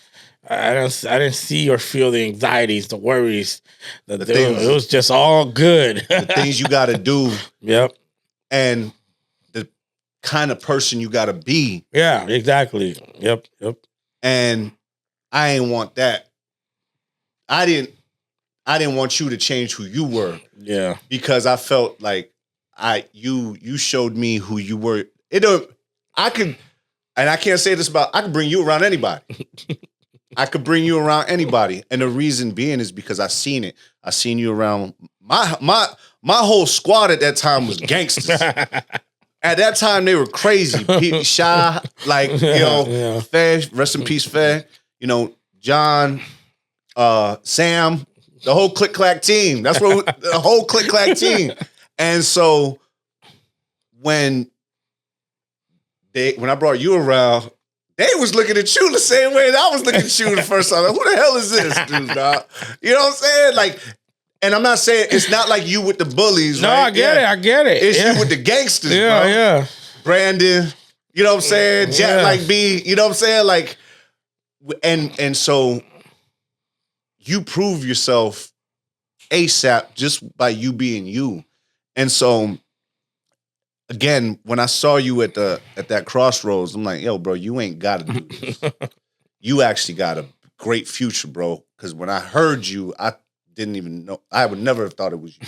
I didn't see or feel the anxieties, the worries. It was just all good. The things you got to do. Yep. And the kind of person you got to be. Yeah, exactly. Yep. And I ain't want that. I didn't want you to change who you were. Yeah. Because I felt like you showed me who you were. I could bring you around anybody. I could bring you around anybody. And the reason being is because I seen it. I seen you around my whole squad at that time was gangsters. At that time they were crazy. Pete Shy, Fed, rest in peace, Fed. John, Sam, the whole Click Clack team. That's what the whole Click Clack team. And so when I brought you around, they was looking at you the same way that I was looking at you the first time. Like, who the hell is this dude, dog? You know what I'm saying? Like, and I'm not saying it's not like you with the bullies. No, right? I get it. It's you with the gangsters, bro. Yeah. Brandon, you know what I'm saying? Jack like B, you know what I'm saying? Like, and so you prove yourself ASAP just by you being you. And so again, when I saw you at that crossroads, I'm like, yo, bro, you ain't got to do this. You actually got a great future, bro. Because when I heard you, I didn't even know. I would never have thought it was you.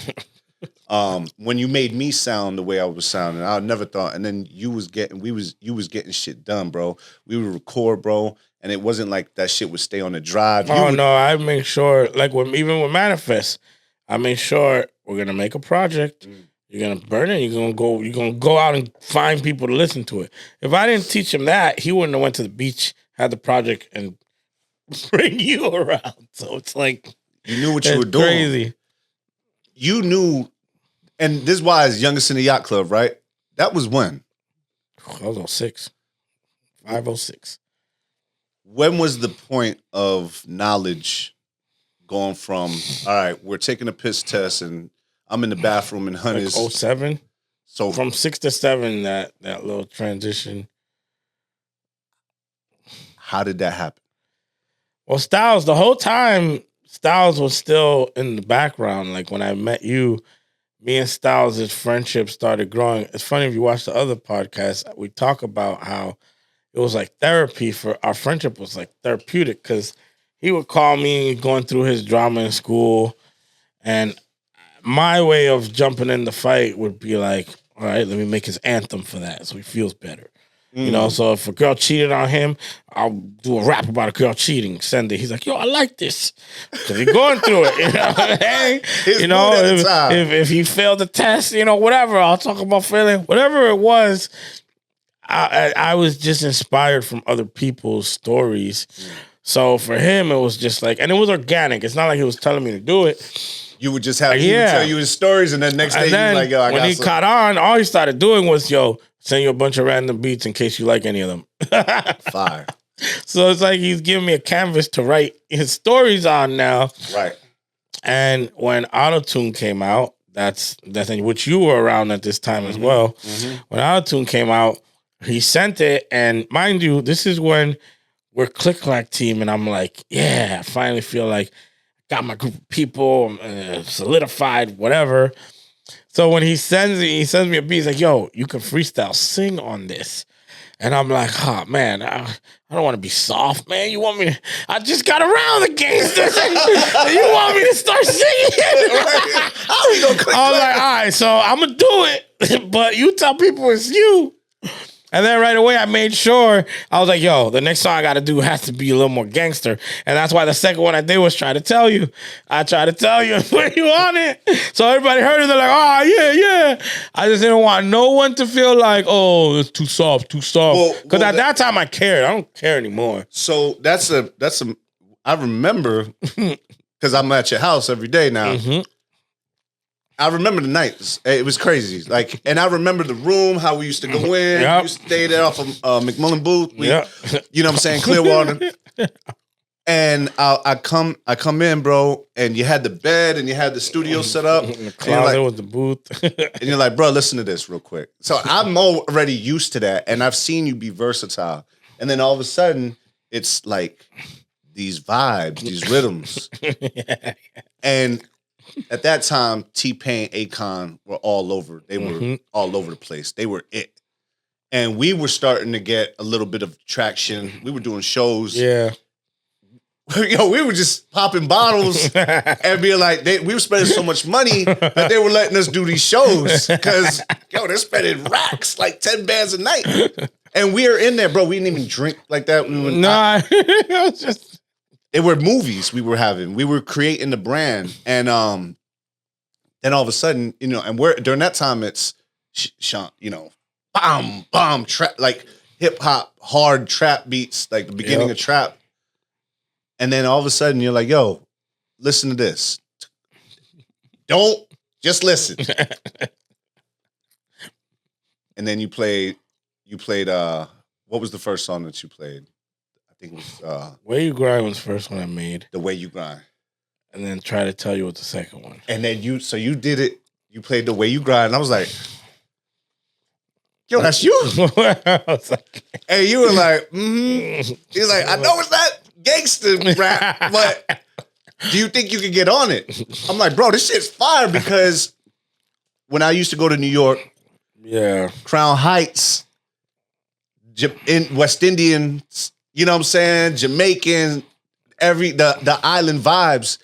When you made me sound the way I was sounding, I never thought. And then you was getting shit done, bro. We would record, bro, and it wasn't like that shit would stay on the drive. No, I make sure, like even with Manifest, I made sure we're gonna make a project. You're gonna burn it. You're gonna go out and find people to listen to it. If I didn't teach him that, he wouldn't have went to the beach, had the project, and bring you around. So it's like you knew what you were doing. Crazy. You knew, and this is why it's youngest in the Yacht Club, right? That was when? I was 06. 506. When was the point of knowledge going from, all right, we're taking a piss test and I'm in the bathroom and Hunter's like 07? So from 6 to 7, that little transition. How did that happen? Well, Styles, the whole time, Styles was still in the background. Like when I met you, me and Styles' friendship started growing. It's funny if you watch the other podcast, we talk about how it was like therapy for our friendship was like therapeutic because he would call me going through his drama in school. And my way of jumping in the fight would be like, all right, let me make his anthem for that so he feels better. You know, so if a girl cheated on him, I'll do a rap about a girl cheating, send it. He's like, yo, I like this. Because he's going through it. You know, hey, you know, if he failed the test, you know, whatever, I'll talk about failing. Whatever it was, I was just inspired from other people's stories. So for him, it was just like, and it was organic. It's not like he was telling me to do it. You would just have he would tell you his stories, and then next day you're like, yo, I got when he caught on, all he started doing was, yo, send you a bunch of random beats in case you like any of them. Fire. So it's like he's giving me a canvas to write his stories on now. Right. And when Autotune came out, that's which you were around at this time as well. Mm-hmm. When Autotune came out, he sent it, and mind you, this is when we're Click Clack team, and I'm like, yeah, I finally feel like I got my group of people, solidified, whatever. So when he sends me a beat, he's like, yo, you can freestyle, sing on this. And I'm like, oh, man, I don't want to be soft, man. You want me to, I just got around the gangsters. You want me to start singing? How are you going to click? I was like, all right, so I'm going to do it. But you tell people it's you. And then right away, I made sure, I was like, yo, the next song I got to do has to be a little more gangster. And that's why the second one I did was Try to Tell You. I tried to tell you and put you on it. So everybody heard it. They're like, oh, yeah. I just didn't want no one to feel like, oh, it's too soft. Because at that time, I cared. I don't care anymore. So I remember, because I'm at your house every day now. Mm-hmm. I remember the nights. It was crazy. Like, and I remember the room, how we used to go in. Yep. We used to stay there off of McMullen Booth. You know what I'm saying? Clearwater. And I come in, bro, and you had the bed and you had the studio set up. In the closet with the booth. And you're like, bro, listen to this real quick. So I'm already used to that, and I've seen you be versatile. And then all of a sudden, it's like these vibes, these rhythms. And at that time, T-Pain, Akon were all over. They were all over the place. They were it. And we were starting to get a little bit of traction. We were doing shows. Yeah. Yo, we were just popping bottles and being like, we were spending so much money that they were letting us do these shows. Because, yo, they're spending racks, like 10 bands a night. And we are in there, bro. We didn't even drink like that. It was just... They were movies we were having. We were creating the brand. And then all of a sudden, you know, and during that time, it's, you know, bomb, trap, like hip hop, hard trap beats, like the beginning of trap. And then all of a sudden, you're like, yo, listen to this. Just listen. And then you played, what was the first song that you played? I think it was Way You Grind was the first one I made. The Way You Grind. And then Try to Tell You was the second one. And then you did it, you played The Way You Grind, and I was like, yo, that's you. And you were like, He's like, I know it's not gangster rap, but do you think you could get on it? I'm like, bro, this shit's fire, because when I used to go to New York, Crown Heights, in West Indian, you know what I'm saying? Jamaican, the island vibes,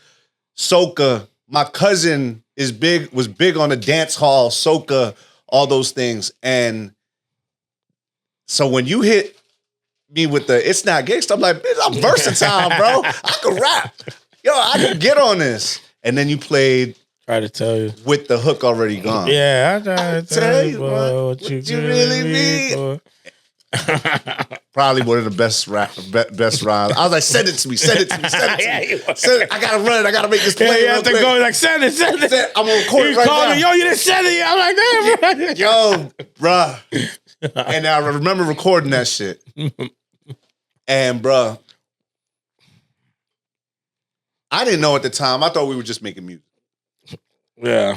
soca. My cousin was big on the dance hall, soca, all those things. And so when you hit me with the it's not gangsta, I'm like, bitch, I'm versatile, bro. I can rap. Yo, I can get on this. And then you played Try to Tell You with the hook already gone. Yeah, I try to tell you what you really need. Probably one of the best rhymes. I was like, send it to me. I gotta run it. I gotta make this play. You have to go like, send it. I'm gonna record it right now. Me, yo, you didn't send it. I'm like, damn, bro. Yo, bruh. And I remember recording that shit. And bruh, I didn't know at the time. I thought we were just making music. Yeah.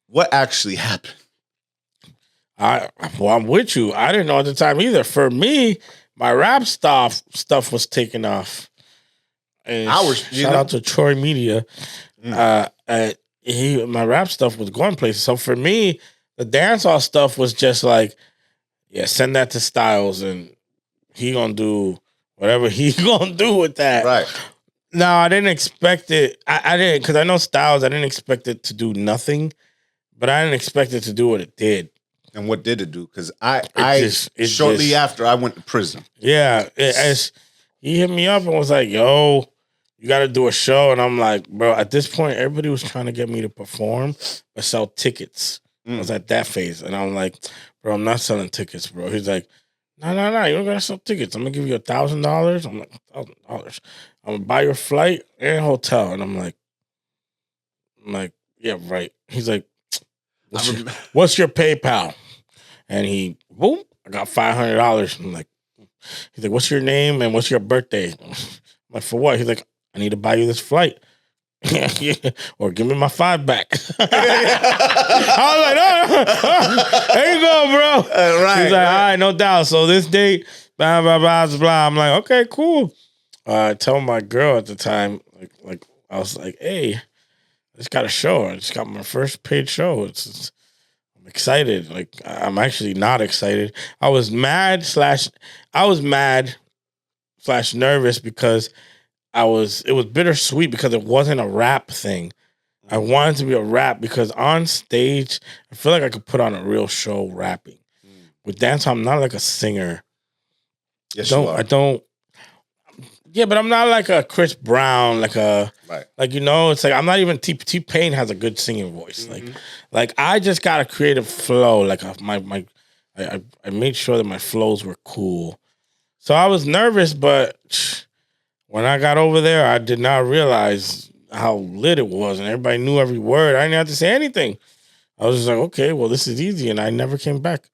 What actually happened? I'm with you. I didn't know at the time either. For me, my rap stuff was taking off. And hours. Shout out to Troy Media. My rap stuff was going places. So for me, the dancehall stuff was just like, yeah, send that to Styles and he gonna do whatever he gonna do with that. Right. No, I didn't expect it. I didn't, because I know Styles. I didn't expect it to do nothing, but I didn't expect it to do what it did. And what did it do? Because shortly after I went to prison. Yeah, he hit me up and was like, "Yo, you got to do a show," and I'm like, "Bro, at this point, everybody was trying to get me to perform or sell tickets." I was at that phase, and I'm like, "Bro, I'm not selling tickets, bro." He's like, "No, you don't gotta sell tickets. I'm gonna give you $1,000." I'm like, $1,000. I'm gonna buy your flight and hotel, and I'm like, yeah, right. He's like, what's your PayPal? And he, boom, I got $500. I'm like, he's like, what's your name and what's your birthday? I'm like, for what? He's like, I need to buy you this flight. Or give me my $5 back. I was like, oh, there you go, bro. Right. He's like, all right, no doubt. So this date, blah, blah, blah, blah. I'm like, okay, cool. I tell my girl at the time, like I was like, hey, I just got a show. I just got my first paid show. I'm excited. Like, I'm actually not excited. I was mad slash nervous because it was bittersweet because it wasn't a rap thing. I wanted to be a rap because on stage, I feel like I could put on a real show rapping. With dance, I'm not like a singer. Yes, you are. I don't. Yeah, but I'm not like a Chris Brown, like it's like I'm not even T-Pain has a good singing voice. Like I just got a creative flow. Like I made sure that my flows were cool. So I was nervous, but when I got over there, I did not realize how lit it was, and everybody knew every word. I didn't have to say anything. I was just like, okay, well, this is easy, and I never came back.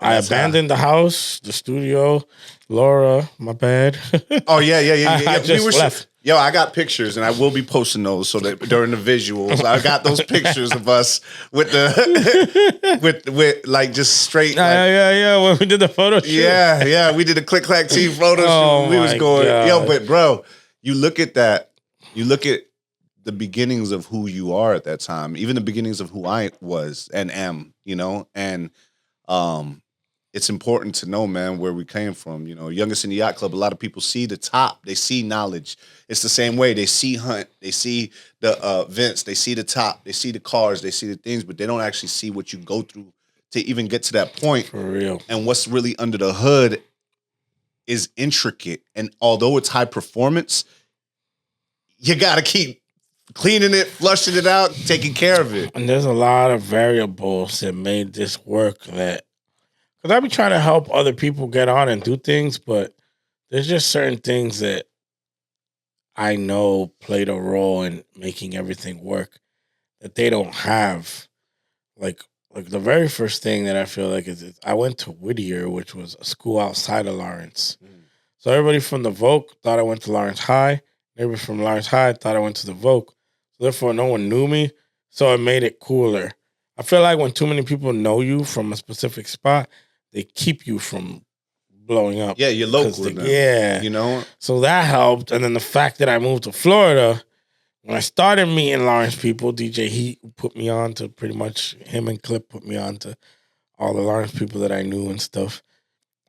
I abandoned the house, the studio. Laura, my bad. Oh yeah. I just left. Yo, I got pictures, and I will be posting those so that during the visuals, I got those pictures of us with the with like just straight. Yeah. When we did the photo shoot. Yeah. We did a Click Clack Team photo shoot. We was going, God. But bro, you look at that. You look at the beginnings of who you are at that time, even the beginnings of who I was and am. And it's important to know, man, where we came from. Youngest in the Yacht Club, a lot of people see the top. They see Knowledge. It's the same way. They see Hunt. They see the Vince. They see the top. They see the cars. They see the things, but they don't actually see what you go through to even get to that point. For real. And what's really under the hood is intricate. And although it's high performance, you got to keep cleaning it, flushing it out, taking care of it. And there's a lot of variables that made this work because I be trying to help other people get on and do things, but there's just certain things that I know played a role in making everything work that they don't have. Like the very first thing that I feel like is I went to Whittier, which was a school outside of Lawrence. So everybody from the Voc thought I went to Lawrence High. Everybody from Lawrence High thought I went to the Voc. So therefore, no one knew me. So it made it cooler. I feel like when too many people know you from a specific spot, they keep you from blowing up. Yeah, you're local. Yeah. So that helped. And then the fact that I moved to Florida, when I started meeting Lawrence people, DJ Heat put me on to pretty much, him and Clip put me on to all the Lawrence people that I knew and stuff.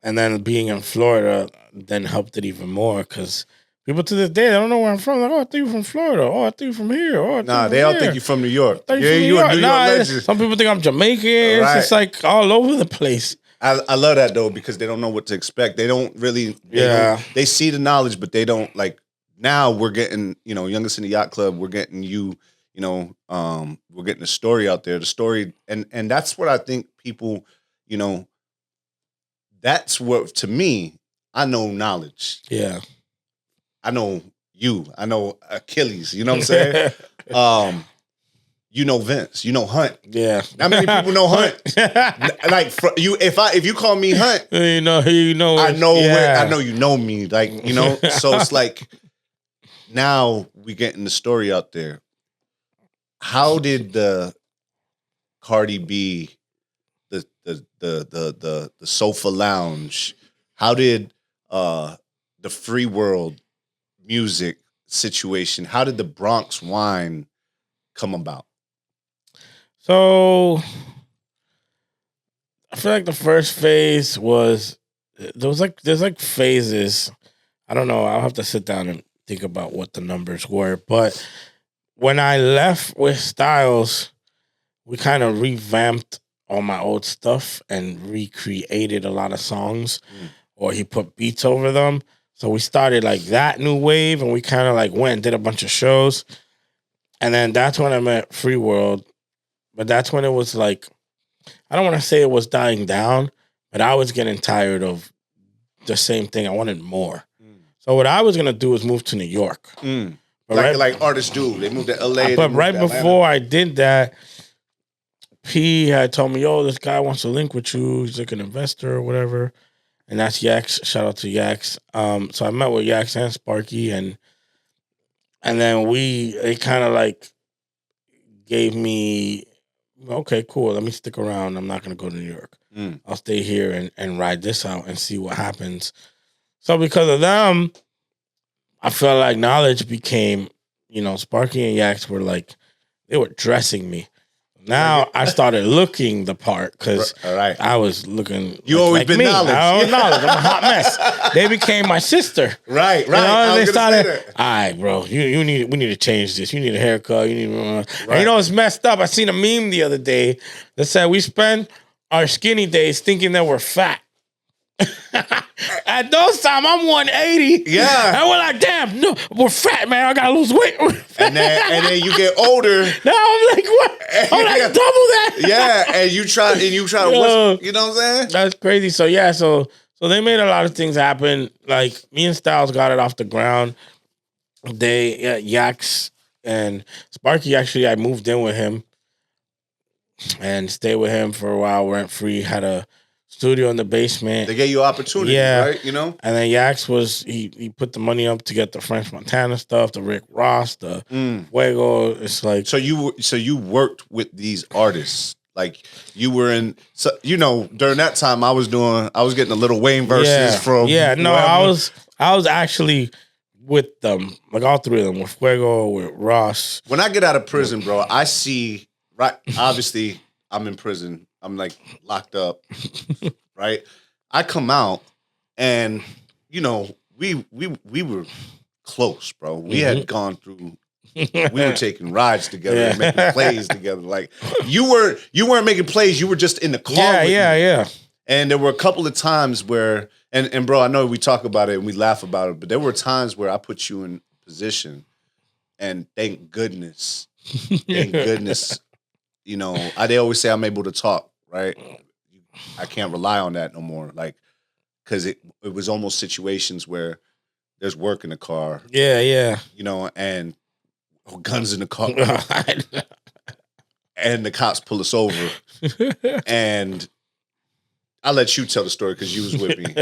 And then being in Florida then helped it even more because people to this day, they don't know where I'm from. Like, oh, I think you're from Florida. Oh, I think you're from here. Oh, they all think you're from New York. Yeah, you're a New York legend. Some people think I'm Jamaican. Right. It's just like all over the place. I love that though because they don't know what to expect. They don't really. They see the knowledge, but they don't like. Now we're getting, Youngest in the Yacht Club. We're getting you. We're getting the story out there. The story, and that's what I think people. That's what to me. I know knowledge. Yeah. I know you. I know Achilles. You know what I'm saying? You know Vince. You know Hunt. Yeah. Not many people know Hunt. Like if you call me Hunt, you know. I know where. I know you know me. Like So it's like now we getting the story out there. How did the Cardi B, the Sofa Lounge? How did the Free World music situation? How did the Bronx wine come about? So I feel like the first phase was there's like phases. I don't know. I'll have to sit down and think about what the numbers were. But when I left with Styles, we kind of revamped all my old stuff and recreated a lot of songs, or he put beats over them. So we started like that new wave, and we kind of like went and did a bunch of shows. And then that's when I met Free World. But that's when it was like, I don't want to say it was dying down, but I was getting tired of the same thing. I wanted more. So what I was gonna do was move to New York. But Like artists do. They moved to LA. But right before I did that, P had told me, "Yo, this guy wants to link with you. He's like an investor or whatever." And that's Yax. Shout out to Yax. So I met with Yax and Sparky, and then it kind of like gave me, okay, cool. Let me stick around. I'm not gonna go to New York. I'll stay here and ride this out and see what happens. So because of them, I felt like Nawlage became, Sparky and Yax were like, they were dressing me. Now I started looking the part because I was looking. You always been Nawlage. I was Nawlage. I'm a hot mess. They became my sister. Right. And they started. All right, bro. We need to change this. You need a haircut. You need. And it's messed up. I seen a meme the other day that said we spend our skinny days thinking that we're fat. At those time, I'm 180. Yeah. And we're like, damn, no, we're fat, man. I gotta lose weight. and then you get older. Now I'm like, what? I'm like, double that. Yeah, and you try to, you know what I'm saying? That's crazy. So yeah, so they made a lot of things happen. Like me and Styles got it off the ground. They Yax and Sparky, actually, I moved in with him and stayed with him for a while, rent free, had a studio in the basement. They gave you opportunity, right? And then Yax was he put the money up to get the French Montana stuff, the Rick Ross, the Fuego. It's like so you worked with these artists. Like you were in, during that time I was getting the Lil Wayne verses from. Yeah, no, whoever. I was actually with them, like all three of them, with Fuego, with Ross. When I get out of prison, bro, I see obviously I'm in prison. I'm like locked up, right? I come out and, we were close, bro. We had gone through, we were taking rides together and making plays together. Like you weren't making plays. You were just in the car. Yeah. And there were a couple of times where, and bro, I know we talk about it and we laugh about it, but there were times where I put you in position and thank goodness, they always say I'm able to talk. Right, I can't rely on that no more. Like, because it was almost situations where there's work in the car. Yeah. And guns in the car, and the cops pull us over, and I'll let you tell the story because you was with me.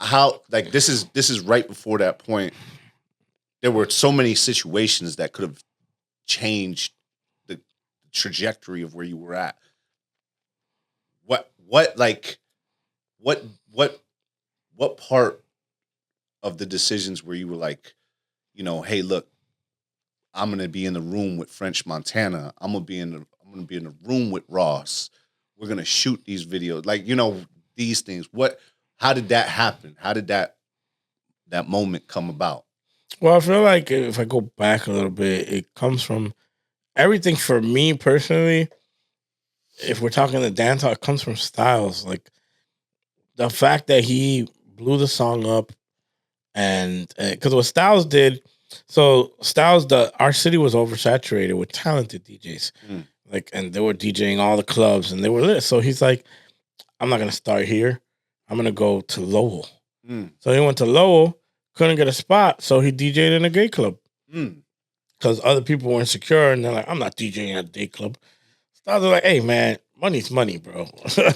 How this is right before that point. There were so many situations that could have changed the trajectory of where you were at. What part of the decisions where you were like, hey, look, I'm gonna be in the room with French Montana. I'm gonna be in the room with Ross. We're gonna shoot these videos, like these things. How did that happen? How did that moment come about? Well, I feel like if I go back a little bit, it comes from everything for me personally. If we're talking the dance hall, it comes from Styles. Like the fact that he blew the song up, and because what Styles did, so Styles, our city was oversaturated with talented DJs, and they were DJing all the clubs, and they were lit. So he's like, I'm not gonna start here. I'm gonna go to Lowell. So he went to Lowell, couldn't get a spot, so he DJ'd in a gay club because other people were insecure, and they're like, I'm not DJing at a gay club. I was like, hey, man, money's money, bro.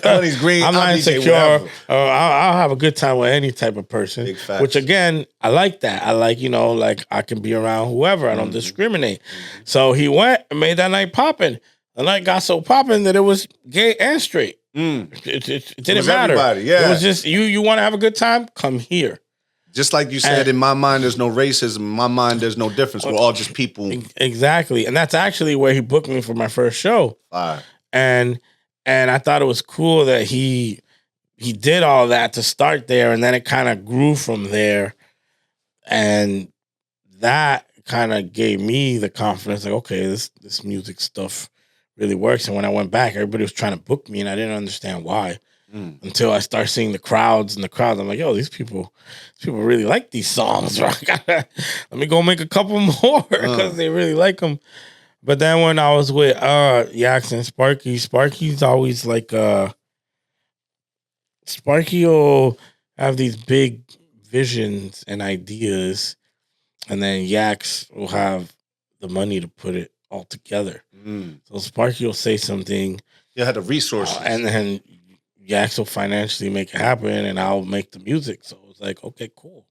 Money's green. I'm not insecure. I'll have a good time with any type of person. Which, again, I like that. I like, I can be around whoever. I don't discriminate. So he went and made that night popping. The night got so popping that it was gay and straight. It didn't matter. It was just, you want to have a good time? Come here. Just like you said, in my mind, there's no racism. In my mind, there's no difference. We're all just people. Exactly. And that's actually where he booked me for my first show. And I thought it was cool that he did all that to start there, and then it kind of grew from there. And that kind of gave me the confidence, like, okay, this music stuff really works. And when I went back, everybody was trying to book me, and I didn't understand why. Until I start seeing the crowds, I'm like, yo, these people really like these songs. Let me go make a couple more because they really like them. But then when I was with Yax and Sparky's always like Sparky will have these big visions and ideas, and then Yax will have the money to put it all together. So Sparky will say something. You had the resources. And then Yax will financially make it happen, and I'll make the music. So it was like, okay, cool.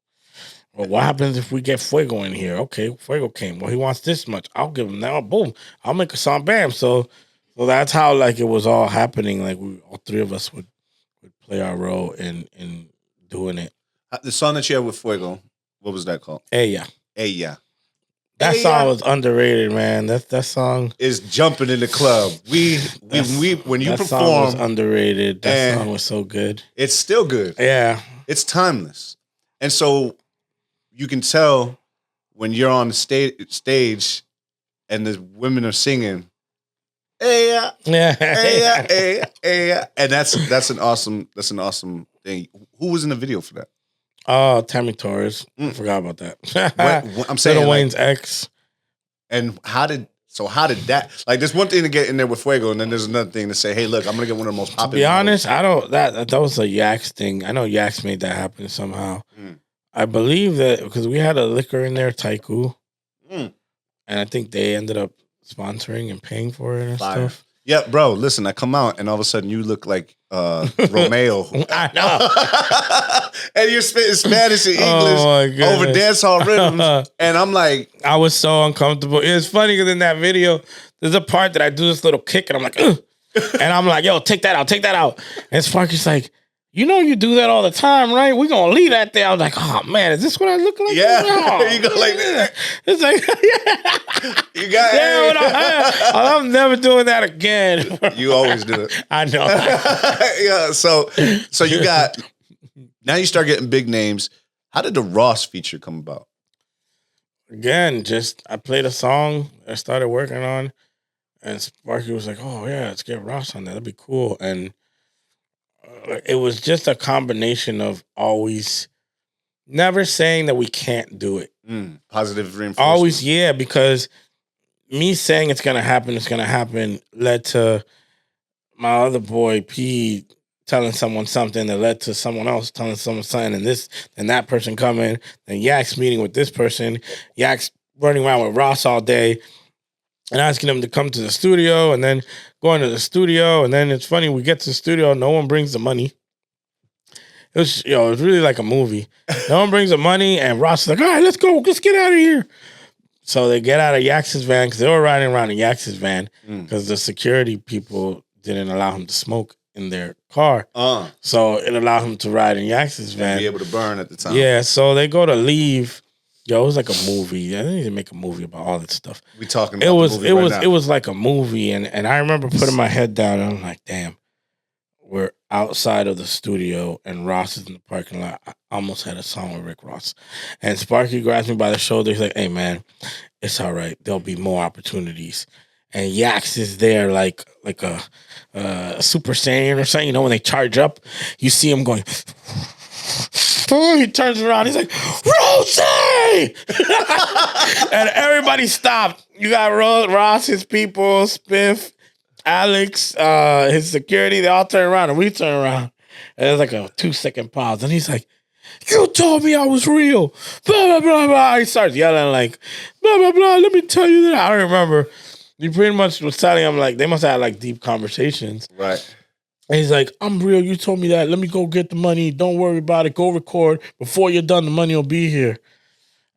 Well, what happens if we get Fuego in here? Okay, Fuego came. Well, he wants this much. I'll give him that. Boom. I'll make a song. Bam. So that's how like it was all happening. Like all three of us would play our role in doing it. The song that you had with Fuego, what was that called? Ella. That Hey, song was underrated, man. That song is jumping in the club. We when you that perform, song was underrated. That song was so good. It's still good. Yeah, it's timeless, and so you can tell when you're on the stage and the women are singing, hey, and that's an awesome thing. Who was in the video for that? Oh, Tammy Torres. I forgot about that. I'm saying Little Wayne's ex. And how did that, like, there's one thing to get in there with Fuego, and then there's another thing to say, hey, look, I'm gonna get one of the most popular. To be honest, I don't that was a Yax thing. I know Yax made that happen somehow. I believe that because we had a liquor in there, Taiku, and I think they ended up sponsoring and paying for it and stuff. Yeah, bro, listen, I come out and all of a sudden you look like Romeo. I know. And you're spitting Spanish and English over dance hall rhythms. And I'm like... I was so uncomfortable. It's funny because in that video, there's a part that I do this little kick and I'm like, ugh. And I'm like, yo, take that out. And Sparky's like, you know you do that all the time, right? We're going to leave that there. I was like, oh, man, is this what I look like? Yeah. Oh, you go like that. It's like, you got I'm never doing that again. You always do it. I know. Yeah, so you got, now you start getting big names. How did the Ross feature come about? Again, just I played a song I started working on, and Sparky was like, oh, yeah, let's get Ross on that. That'd be cool. And it was just a combination of always never saying that we can't do it. Positive reinforcement. Always, yeah, because me saying it's going to happen led to my other boy, P, telling someone something that led to someone else telling someone something, and this, and that person coming, then Yax meeting with this person, Yax running around with Ross all day, and asking them to come to the studio, and then going to the studio, and then it's funny, we get to the studio, no one brings the money. It was, it was really like a movie. No one brings the money, and Ross is like, all right, let's go, let's get out of here. So they get out of Yax's van, because they were riding around in Yax's van, because the security people didn't allow him to smoke in their car. So it allowed him to ride in Yax's van. And be able to burn at the time. Yeah, so they go to leave. Yo, it was like a movie. I didn't even make a movie about all that stuff. We talking about it was like a movie, and I remember putting my head down and I'm like, damn, we're outside of the studio and Ross is in the parking lot. I almost had a song with Rick Ross. And Sparky grabs me by the shoulder. He's like, hey man, it's all right. There'll be more opportunities. And Yax is there like a Super Saiyan or something. You know, when they charge up, you see him going. He turns around. He's like, Rosie! And everybody stopped. You got Ross, his people, Spiff, Alex, his security. They all turn around and we turn around. And there's like a 2-second pause. And he's like, you told me I was real. Blah, blah, blah, blah. He starts yelling like, blah, blah, blah. Let me tell you that. I don't remember. He pretty much was telling him like, they must have had like deep conversations. Right. And he's like, I'm real. You told me that. Let me go get the money. Don't worry about it. Go record. Before you're done, the money will be here.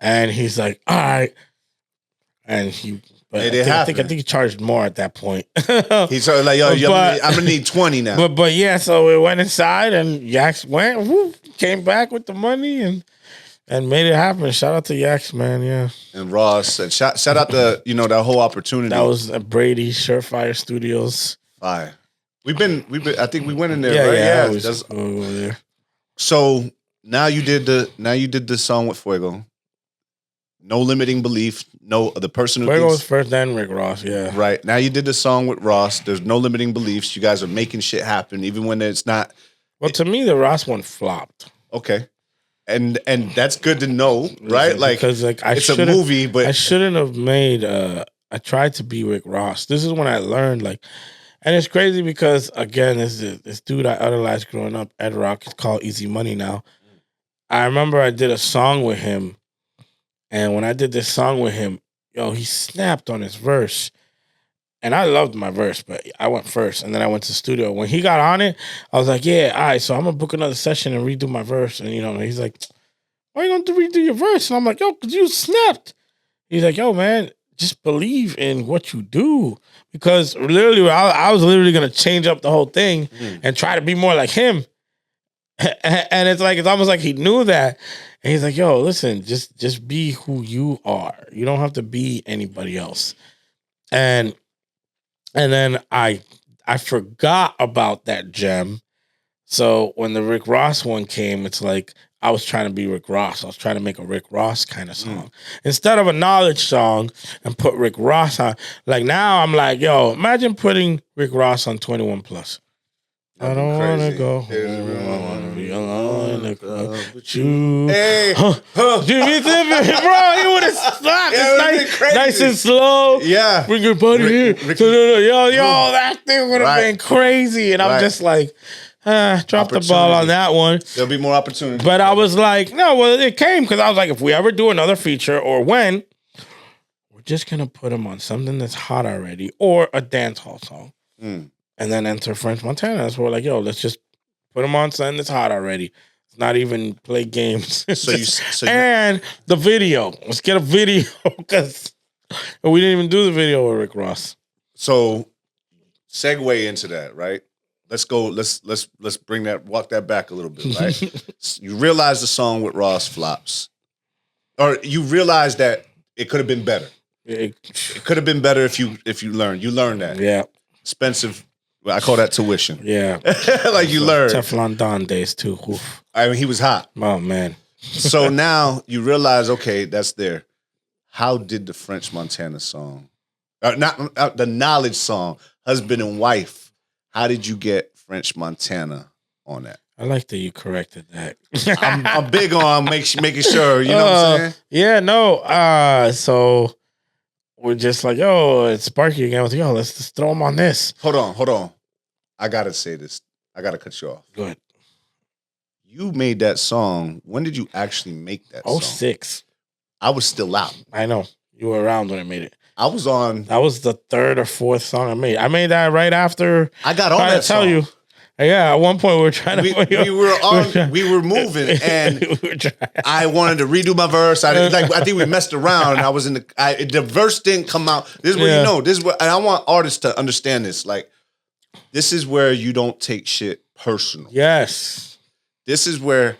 And he's like, all right. And I think he charged more at that point. He's like, yo, I'm going to need 20 now. But yeah, so we went inside and Yax went, came back with the money. And And made it happen. Shout out to Yax, man. Yeah. And Ross. And shout out to, that whole opportunity. That was Brady, Surefire Studios. Fire. We've been, I think we went in there, right? Yeah. That's, there. So now you did the song with Fuego. No limiting belief. No, the person who Fuego was first, then Rick Ross. Yeah. Right. Now you did the song with Ross. There's no limiting beliefs. You guys are making shit happen, even when it's not. Well, to me, the Ross one flopped. Okay. And that's good to know, right? Because it's a movie, but I shouldn't have made. I tried to be Rick Ross. This is when I learned, and it's crazy because again, this dude I idolized growing up, Ed Rock. It's called Easy Money now. I remember I did a song with him, and when I did this song with him, he snapped on his verse. And I loved my verse, but I went first, and then I went to the studio. When he got on it, I was like, yeah, all right, so I'm going to book another session and redo my verse. And, he's like, why are you going to redo your verse? And I'm like, yo, because you snapped. He's like, yo, man, just believe in what you do. Because literally, I was literally going to change up the whole thing and try to be more like him. And it's almost like he knew that. And he's like, yo, listen, just be who you are. You don't have to be anybody else. And then I forgot about that gem. So when the Rick Ross one came, it's like I was trying to be Rick Ross. I was trying to make a Rick Ross kind of song. Instead of a Knowledge song and put Rick Ross on. Now I'm like, yo, imagine putting Rick Ross on 21 Plus. I don't want to go home. I want to be alone in the club with you. Hey, bro, he would have slapped. It's nice and slow. Yeah. Bring your buddy here. Yo, that thing would have been crazy. And I'm just like, drop the ball on that one. There'll be more opportunity. But I was like, no, well, it came because I was like, if we ever do another feature or when, we're just going to put him on something that's hot already or a dance hall song. And then enter French Montana. So we're like, yo, let's just put him on something that's hot already. It's not even play games. And the video. Let's get a video because we didn't even do the video with Rick Ross. So segue into that, right? Let's go. Let's walk that back a little bit, right? You realize the song with Ross flops, or you realize that it could have been better. It could have been better if you learned. You learned that. Yeah. Expensive. Well, I call that tuition. Yeah. You learned. Teflon Don days too. Oof. I mean, he was hot. Oh, man. So now you realize, okay, that's there. How did the French Montana song, not the Knowledge song, Husband and Wife, how did you get French Montana on that? I like that you corrected that. I'm big on making sure, you know what I'm saying? Yeah, no. So we're just like, yo, it's Sparky again. With yo, let's just throw him on this. Hold on. I gotta say this. I gotta cut you off. Go ahead. You made that song. When did you actually make that song? 06. I was still out. I know. You were around when I made it. I was on. That was the third or fourth song I made. I made that right after. I got on that song. You. Yeah, at one point we were trying to. We were moving, and I wanted to redo my verse. I think we messed around. And I was in the verse didn't come out. This is what you know. This is what, and I want artists to understand this. This is where you don't take shit personal. Yes. This is where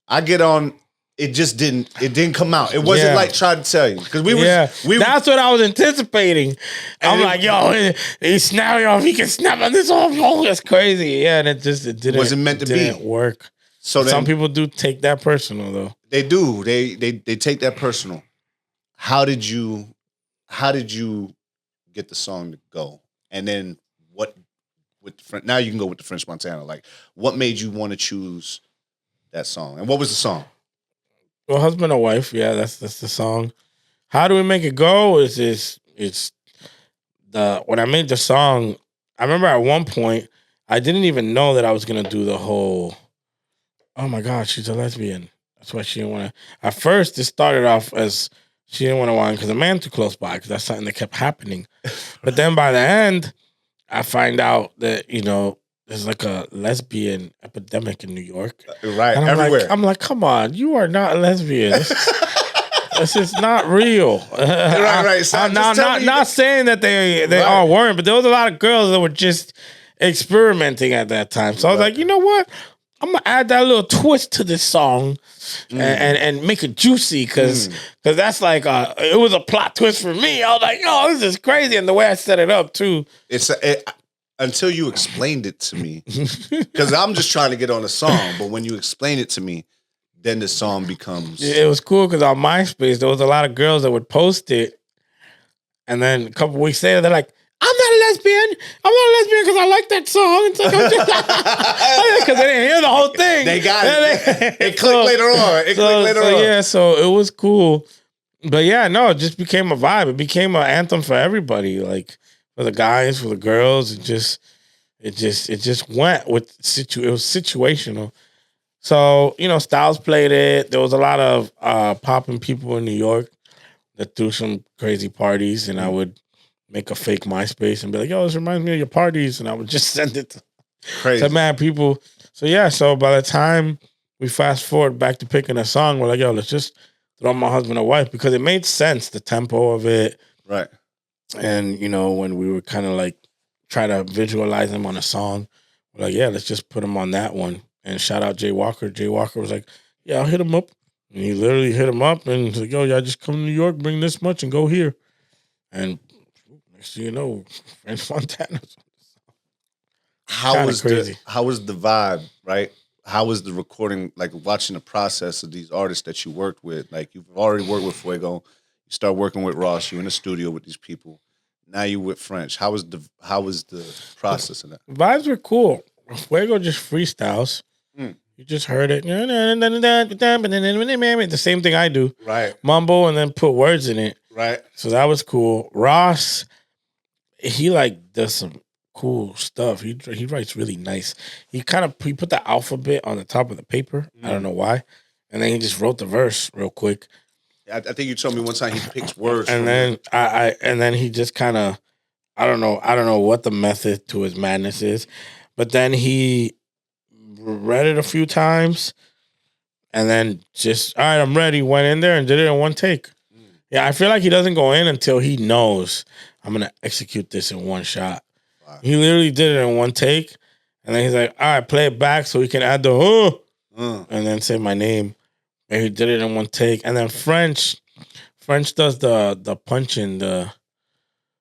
I get on. It just didn't. It didn't come out. It wasn't like trying to tell you because we. That's what I was anticipating. I'm like, yo, he's snapping off. He can snap on this off. Oh, that's crazy. Yeah, and it didn't. Wasn't meant to didn't work. So some people do take that personal though. They do. They take that personal. How did you get the song to go? And then what? Now you can go with the French Montana. What made you want to choose that song? And what was the song? Well, Husband or Wife, yeah, that's the song. How do we make it go? It's when I made the song, I remember at one point I didn't even know that I was gonna do the whole. Oh my God, she's a lesbian. That's why she didn't want to. At first, it started off as she didn't want to whine because a man too close by. Because that's something that kept happening. But then by the end, I find out that there's a lesbian epidemic in New York. Right, and everywhere. I'm like, come on, you are not a lesbian. This is not real. Right. So I'm not saying that they all weren't, but there was a lot of girls that were just experimenting at that time. So I was like, you know what? I'm gonna add that little twist to this song and make it juicy because that's like it was a plot twist for me. I was like, yo, this is crazy, and the way I set it up too. Until you explained it to me, because I'm just trying to get on a song, but when you explain it to me, then the song becomes. It was cool because on MySpace there was a lot of girls that would post it, and then a couple weeks later they're like, I'm not a lesbian. I'm not a lesbian because I like that song. It's like because they didn't hear the whole thing. They got it. It clicked later on. It clicked later on. Yeah, so it was cool. But yeah, no, it just became a vibe. It became an anthem for everybody. Like for the guys, for the girls. It just went with it was situational. So, Styles played it. There was a lot of popping people in New York that threw some crazy parties, and I would make a fake MySpace and be like, yo, this reminds me of your parties. And I would just send it to mad people. So, yeah. So, by the time we fast forward back to picking a song, we're like, yo, let's just throw my husband or wife because it made sense, the tempo of it. Right. And, when we were kind of like try to visualize him on a song, we're like, yeah, let's just put him on that one. And shout out Jay Walker. Jay Walker was like, yeah, I'll hit him up. And he literally hit him up and he's like, yo, y'all just come to New York, bring this much and go here. And next thing you know, French Montana. How was the vibe, right? How was the recording, like watching the process of these artists that you worked with? Like you've already worked with Fuego, you start working with Ross, you're in the studio with these people. Now you with French. How was the process of that? Vibes were cool. Fuego just freestyles. You just heard it. The same thing I do. Right. Mumble and then put words in it. Right. So that was cool. Ross, he does some cool stuff. He writes really nice. He put the alphabet on the top of the paper. I don't know why. And then he just wrote the verse real quick. I think you told me one time he picks words. And then then he just kind of, I don't know what the method to his madness is, but then he read it a few times and then just, all right, I'm ready. Went in there and did it in one take. Yeah, I feel like he doesn't go in until he knows I'm going to execute this in one shot. Wow. He literally did it in one take. And then he's like, all right, play it back so he can add the and then say my name. And he did it in one take. And then French does the punching, the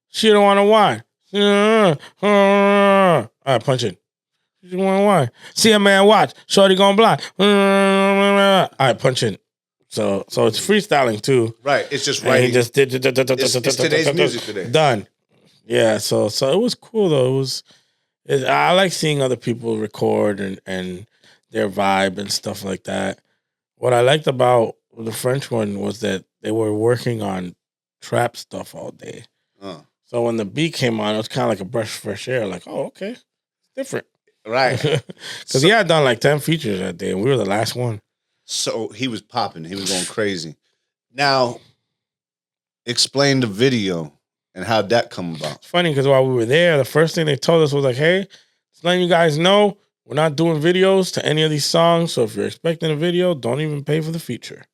she don't want to whine. All right, punch it. She don't want to whine. See a man watch. Shorty gonna blind. All right, punch it. So it's freestyling too. Right. It's just right. He just did. It's today's music today. Done. Yeah. So it was cool though. I like seeing other people record and their vibe and stuff like that. What I liked about the French one was that they were working on trap stuff all day. So when the beat came on, it was kind of like a breath of fresh air. Like, oh, okay, it's different. Right. Because he had done like 10 features that day, and we were the last one. So he was popping. He was going crazy. Now, explain the video and how'd that come about. It's funny because while we were there, the first thing they told us was like, hey, just letting you guys know, we're not doing videos to any of these songs. So if you're expecting a video, don't even pay for the feature.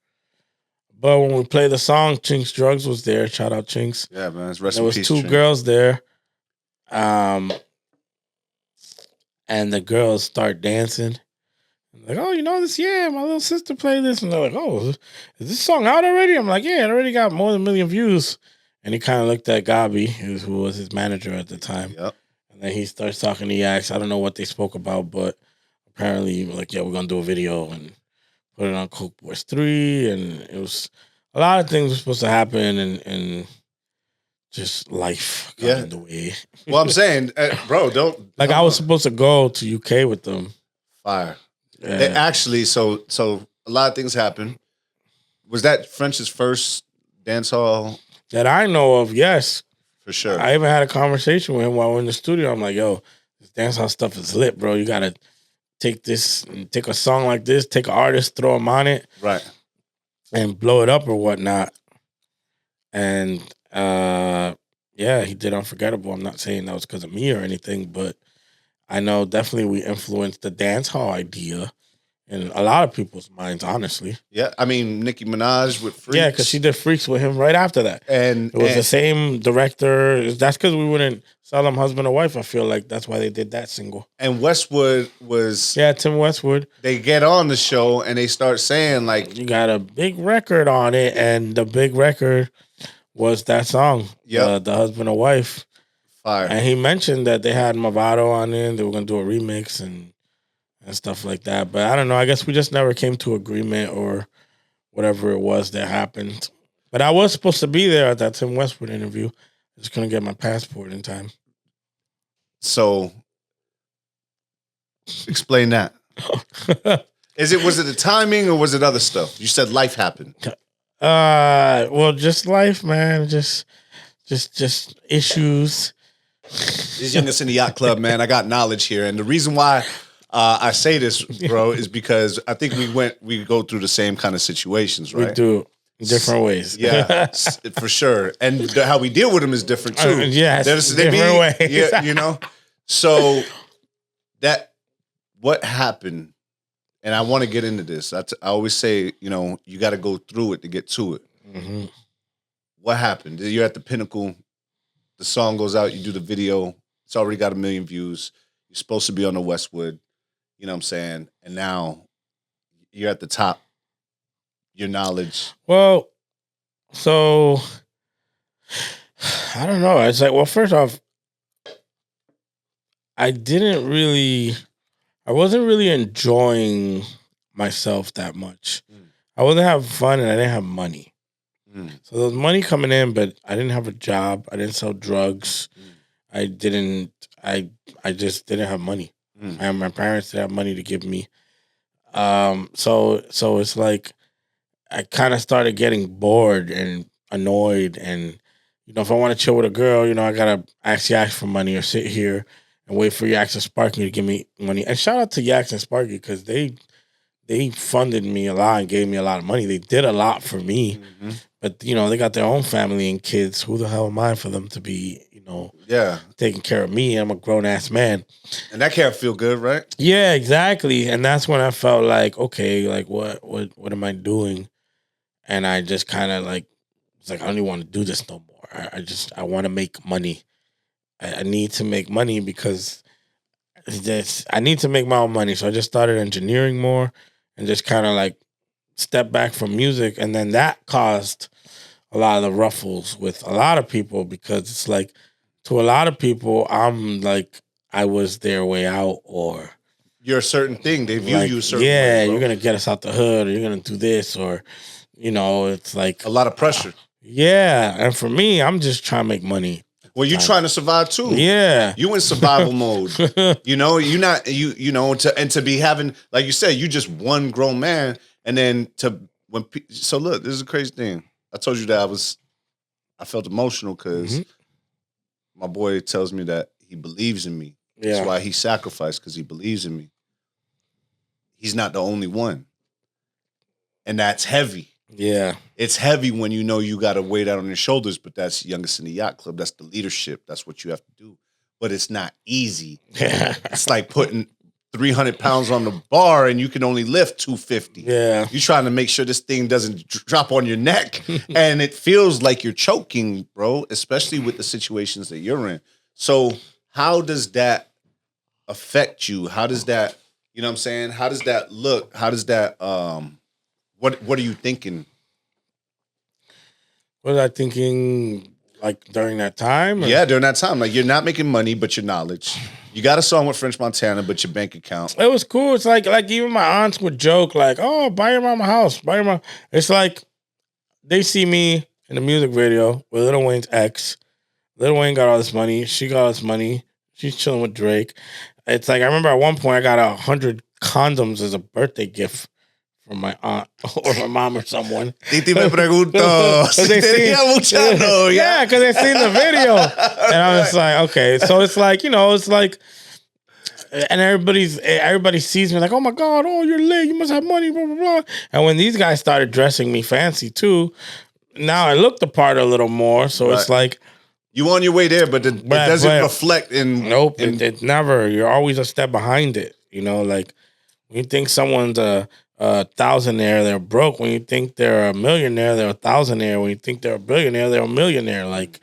But when we played the song, Chinks Drugs was there. Shout out Chinks. Yeah, man. It's there was two girls there. And the girls start dancing. Like, oh, you know this? Yeah, my little sister played this. And they're like, oh, is this song out already? I'm like, yeah, it already got more than 1 million views. And he kind of looked at Gabi, who was his manager at the time. Yep. And then he starts talking to Yax. I don't know what they spoke about, but apparently, like, yeah, we're going to do a video and put it on Coke Boys 3. And it was a lot of things were supposed to happen and just life got in the way. Well, I'm saying, bro, don't. Like, I was supposed to go to UK with them. Fire. Yeah. They actually, so a lot of things happened. Was that French's first dance hall? That I know of, yes. For sure. I even had a conversation with him while we're in the studio. I'm like, yo, this dance hall stuff is lit, bro. You got to take a song like this, take an artist, throw them on it. Right. And blow it up or whatnot. And, yeah, he did Unforgettable. I'm not saying that was because of me or anything, but I know definitely we influenced the dance hall idea. in a lot of people's minds, honestly. Yeah, I mean Nicki Minaj with Freaks. Yeah, because she did Freaks with him right after that. And it was the same director. That's because we wouldn't sell them husband or wife. I feel like that's why they did that single. And Westwood was Tim Westwood. They get on the show and they start saying like, you got a big record on it, and the big record was that song. Yeah, the husband or wife. Fire. And he mentioned that they had Movado on it. And they were gonna do a remix and stuff like that. But I don't know. I guess we just never came to agreement or whatever it was that happened. But I was supposed to be there at that Tim Westwood interview. I just couldn't get my passport in time. So, explain that. Was it the timing or was it other stuff? You said life happened. Well, just life, man. Just issues. This is Youngest in the Yacht Club, man. I got knowledge here, and the reason why I say this, bro, is because I think we go through the same kind of situations, right? We do. In different ways. Yeah, for sure. And how we deal with them is different too. Yes, different ways. Yeah, you know? So what happened, and I want to get into this. I always say, you got to go through it to get to it. Mm-hmm. What happened? You're at the pinnacle. The song goes out. You do the video. It's already got 1 million views. You're supposed to be on the Westwood. You know what I'm saying? And now you're at the top. Your knowledge. Well, so I don't know. It's like, well, first off, I wasn't really enjoying myself that much. I wasn't having fun and I didn't have money. So there was money coming in, but I didn't have a job. I didn't sell drugs. I just didn't have money. And my parents didn't have money to give me. So it's like I kind of started getting bored and annoyed, and if I want to chill with a girl, I gotta actually ask for money or sit here and wait for Yax and Sparky to give me money. And shout out to Yax and Sparky because they funded me a lot and gave me a lot of money. They did a lot for me, but they got their own family and kids. Who the hell am I for them to be, taking care of me? I'm a grown ass man, and that can't feel good, right? Yeah, exactly. And that's when I felt like, okay, like what am I doing? And I just kind of it's like, I don't even want to do this no more. I want to make money. I need to make money because I need to make my own money. So I just started engineering more and just kind of step back from music. And then that caused a lot of the ruffles with a lot of people because it's like, to a lot of people, I'm like, I was their way out, or you're a certain thing. They view you a certain way. Yeah, you're going to get us out the hood, or you're going to do this, or it's like a lot of pressure. Yeah, and for me, I'm just trying to make money. Well, you're trying to survive too. Yeah, you in survival mode. You're not to be having, like you said, you just one grown man, and then so look, this is a crazy thing. I told you that I felt emotional because my boy tells me that he believes in me. Yeah. That's why he sacrificed, because he believes in me. He's not the only one. And that's heavy. Yeah. It's heavy when you got to weigh that on your shoulders, but that's Youngest in the Yacht Club. That's the leadership. That's what you have to do. But it's not easy. It's like putting 300 pounds on the bar and you can only lift 250. Yeah. You're trying to make sure this thing doesn't drop on your neck. And it feels like you're choking, bro, especially with the situations that you're in. So how does that affect you? How does that, you know what I'm saying? How does that look? How does that, what are you thinking? What was I thinking, during that time? Or? Yeah, during that time. You're not making money, but your knowledge. You got a song with French Montana, but your bank account. It was cool. It's like even my aunts would joke, oh, buy your mama a house. Buy your mama. It's like they see me in the music video with Lil Wayne's ex. Lil Wayne got all this money. She got all this money. She's chilling with Drake. It's like, I remember at one point I got 100 condoms as a birthday gift from my aunt or my mom or someone. Titi me preguntó si tenía mucha novia. Yeah, because they seen the video. And I was like, okay. So it's like, it's like, and everybody sees me like, oh my God, oh, you're lit. You must have money, blah, blah, blah. And when these guys started dressing me fancy too, now I look the part a little more. So It's like, you on your way there, but it doesn't reflect in... Nope, it never. You're always a step behind it. When you think someone's a thousandaire, they're broke. When you think they're a millionaire, they're a thousandaire. When you think they're a billionaire, they're a millionaire. Like,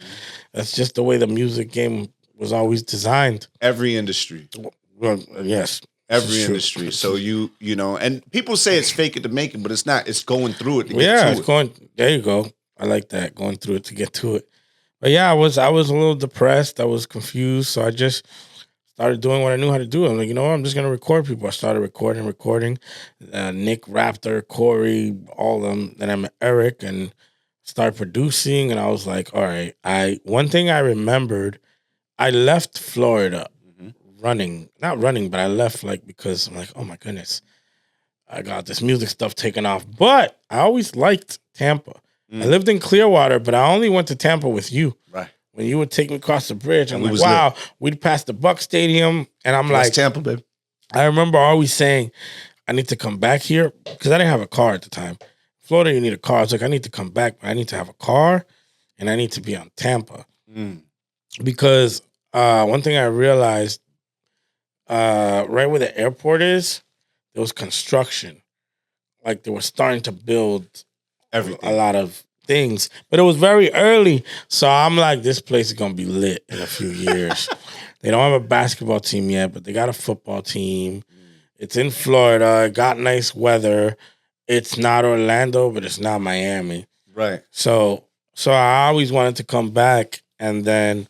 that's just the way the music game was always designed. Every industry. Well, yes. Every industry. So you know, and people say it's fake it to make it, but it's not. It's going through it to get to it. Going. There you go. I like that, going through it to get to it. But yeah, I was a little depressed. I was confused, so I just started doing what I knew how to do. I'm like, you know what? I'm just gonna record people. I started recording. Nick, Raptor, Corey, all of them. Then I met Eric and started producing. And I was like, all right. One thing I remembered, I left Florida not running, but I left like because I'm like, oh my goodness, I got this music stuff taken off. But I always liked Tampa. I lived in Clearwater, but I only went to Tampa with you. Right. When you would take me across the bridge, I'm like, wow, we'd pass the Buck Stadium. And I'm like, Tampa, baby. I remember always saying, I need to come back here because I didn't have a car at the time. Florida, you need a car. I was like, I need to come back, but I need to have a car and I need to be on Tampa. Because one thing I realized, right where the airport is, there was construction. Like they were starting to build everything, a lot of things, but it was very early. So I'm like, this place is gonna be lit in a few years. They don't have a basketball team yet, but they got a football team. It's in Florida. It got nice weather. It's not Orlando, but it's not Miami. Right. So I always wanted to come back, and then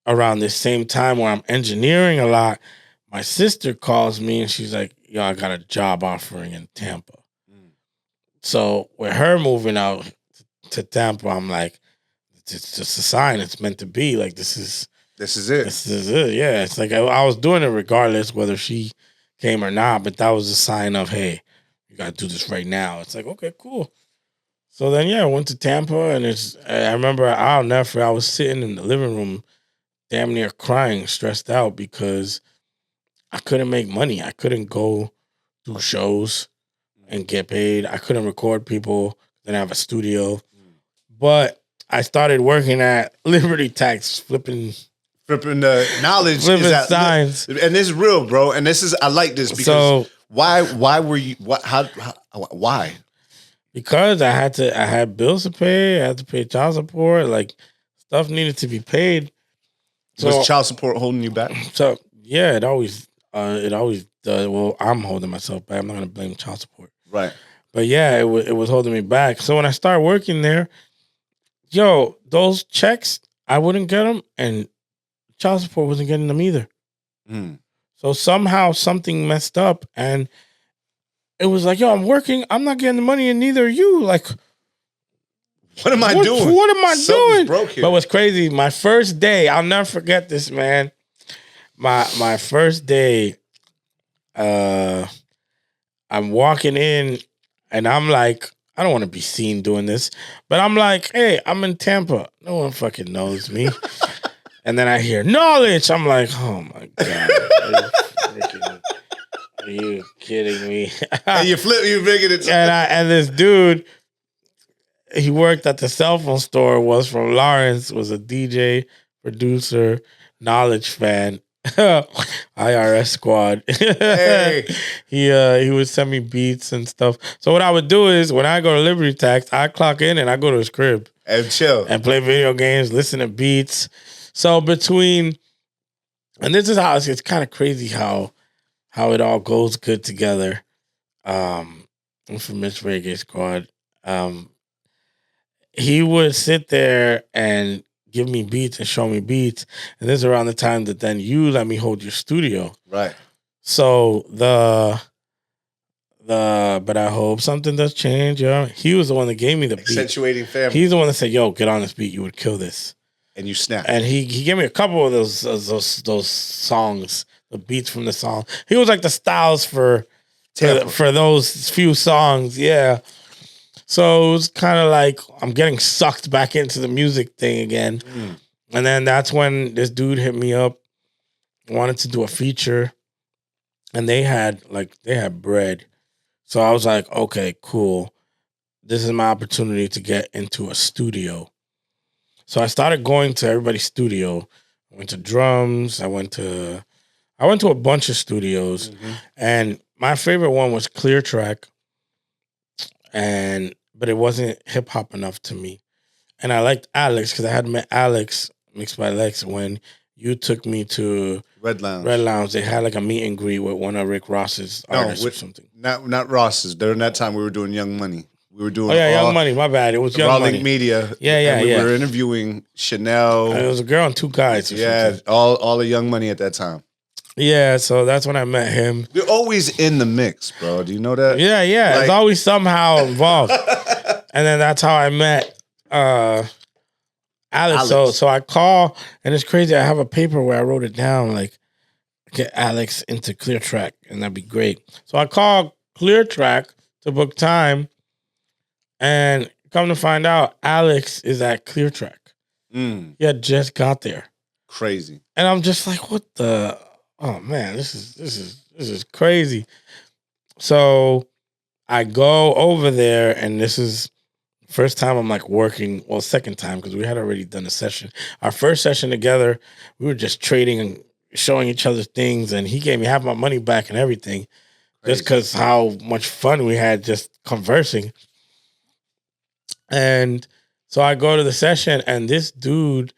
around the same time where I'm engineering a lot, my sister calls me and she's like, yo, I got a job offering in Tampa. So with her moving out to Tampa, I'm like, it's just a sign. It's meant to be. Like, this is it. This is it. Yeah. It's like I was doing it regardless whether she came or not, but that was a sign of, hey, you got to do this right now. It's like, okay, cool. So then, yeah, I went to Tampa, and I remember, I'll never forget, I was sitting in the living room damn near crying, stressed out because I couldn't make money. I couldn't go do shows and get paid. I couldn't record people. Didn't have a studio. But I started working at Liberty Tax, flipping the knowledge. Flipping signs. And this is real, bro. And this is, I like this because why were you, why? Because I had bills to pay. I had to pay child support. Like, stuff needed to be paid. So, was child support holding you back? So yeah, it always does. Well, I'm holding myself back. I'm not gonna blame child support. Right. But yeah, it was holding me back. So when I started working there, yo, those checks, I wouldn't get them, and child support wasn't getting them either. So somehow something messed up, and it was like, yo, I'm working, I'm not getting the money, and neither are you. Like, what am I doing? What am I doing? Broke here. But what's crazy, my first day, I'll never forget this, man. My first day, I'm walking in, and I'm like, I don't want to be seen doing this, but I'm like, hey, I'm in Tampa. No one fucking knows me. And then I hear Nawlage. I'm like, oh my God. Are you kidding me? And you making it. And this dude, he worked at the cell phone store, was from Lawrence, was a DJ, producer, Knowledge fan, IRS squad. Hey. He would send me beats and stuff. So what I would do is when I go to Liberty Tax, I clock in and I go to his crib. And chill. And play video games, listen to beats. So and this is how it's kind of crazy how it all goes good together. I'm from Mitch Reggae Squad. He would sit there and give me beats and show me beats. And this is around the time that then you let me hold your studio. Right. So but I hope something does change. Yeah. He was the one that gave me the beat. Accentuating family. He's the one that said, yo, get on this beat. You would kill this. And you snap. And he gave me a couple of those songs, the beats from the song. He was like the styles for those few songs. Yeah. So it was kind of like I'm getting sucked back into the music thing again. And then that's when this dude hit me up, wanted to do a feature, and they had bread. So I was like, okay, cool. This is my opportunity to get into a studio. So I started going to everybody's studio. I went to drums. I went to a bunch of studios. And my favorite one was Clear Track, but it wasn't hip hop enough to me. And I liked Alex because I had met Alex Mixed by Lex when you took me to Red Lounge. Red Lounge. They had like a meet and greet with one of Rick Ross's artists or something. Not Ross's. During that time, we were doing Young Money. We were doing Young Money. My bad. It was Young Money. Link Media. Yeah. We were interviewing Chanel. It was a girl and two guys. All the Young Money at that time. Yeah, so that's when I met him. You're always in the mix, bro. Do you know that? Yeah. Like, it's always somehow involved. And then that's how I met Alex. So I call, and it's crazy. I have a paper where I wrote it down, like, get Alex into Clear Track, and that'd be great. So I called Clear Track to book time, and come to find out, Alex is at Clear Track. He had just got there. Crazy. And I'm just like, what the? Oh man, this is crazy. So I go over there, and this is first time I'm like working. Well, second time because we had already done a session. Our first session together, we were just trading and showing each other things, and he gave me half my money back and everything, just because how much fun we had just conversing. And so I go to the session, and this dude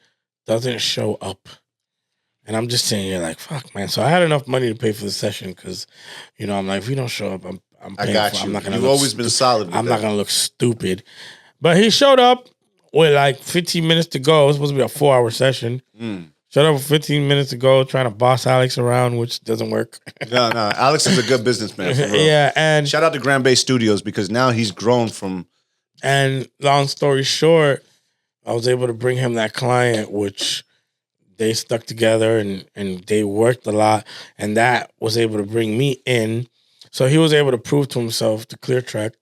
doesn't show up. And I'm just sitting here like, fuck, man. So I had enough money to pay for the session because, I'm like, if you don't show up, I'm paying. I got you. I'm not gonna. You've always been solid. I'm not gonna look stupid. But he showed up with like 15 minutes to go. It was supposed to be a 4-hour session. Showed up with 15 minutes to go, trying to boss Alex around, which doesn't work. No. Alex is a good businessman. For real. Yeah, and shout out to Grand Bay Studios because now he's grown from. And long story short, I was able to bring him that client, which they stuck together and they worked a lot, and that was able to bring me in. So he was able to prove to himself the Clear Track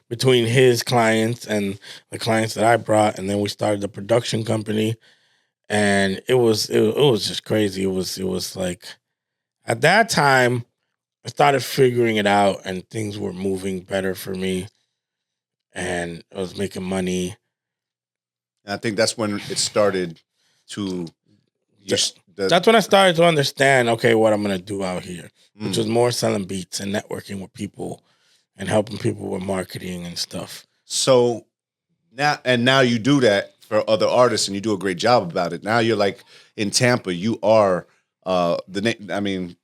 between his clients and the clients that I brought, and then we started the production company, and it was just crazy. It was like at that time I started figuring it out, and things were moving better for me, and I was making money. And I think that's when it started to. That's when I started to understand, okay, what I'm gonna do out here, which was more selling beats and networking with people and helping people with marketing and stuff. So now you do that for other artists, and you do a great job about it. Now you're like in Tampa. You are the name. I mean,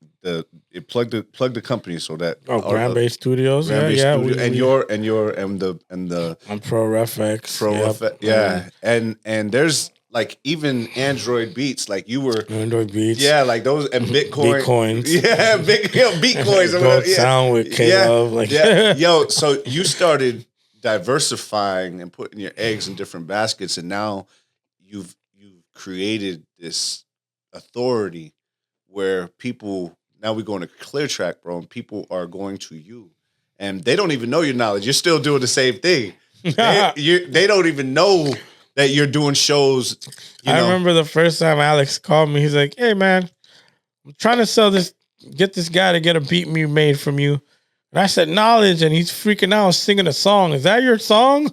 plug the company so that Grand Bay Studios, Studio, and the on ProRefX, and there's like even Android beats, like you were Android beats, like those and Bitcoins, Bitcoins, Gold Sound with K-Love, yo. So you started diversifying and putting your eggs in different baskets, and now you've created this authority where people. Now we're going to Clear Track, bro, and people are going to you. And they don't even know your knowledge. You're still doing the same thing. They don't even know that you're doing shows. I remember the first time Alex called me. He's like, hey, man, I'm trying to get this guy to get a beat me made from you. And I said, Knowledge, and he's freaking out singing a song. Is that your song?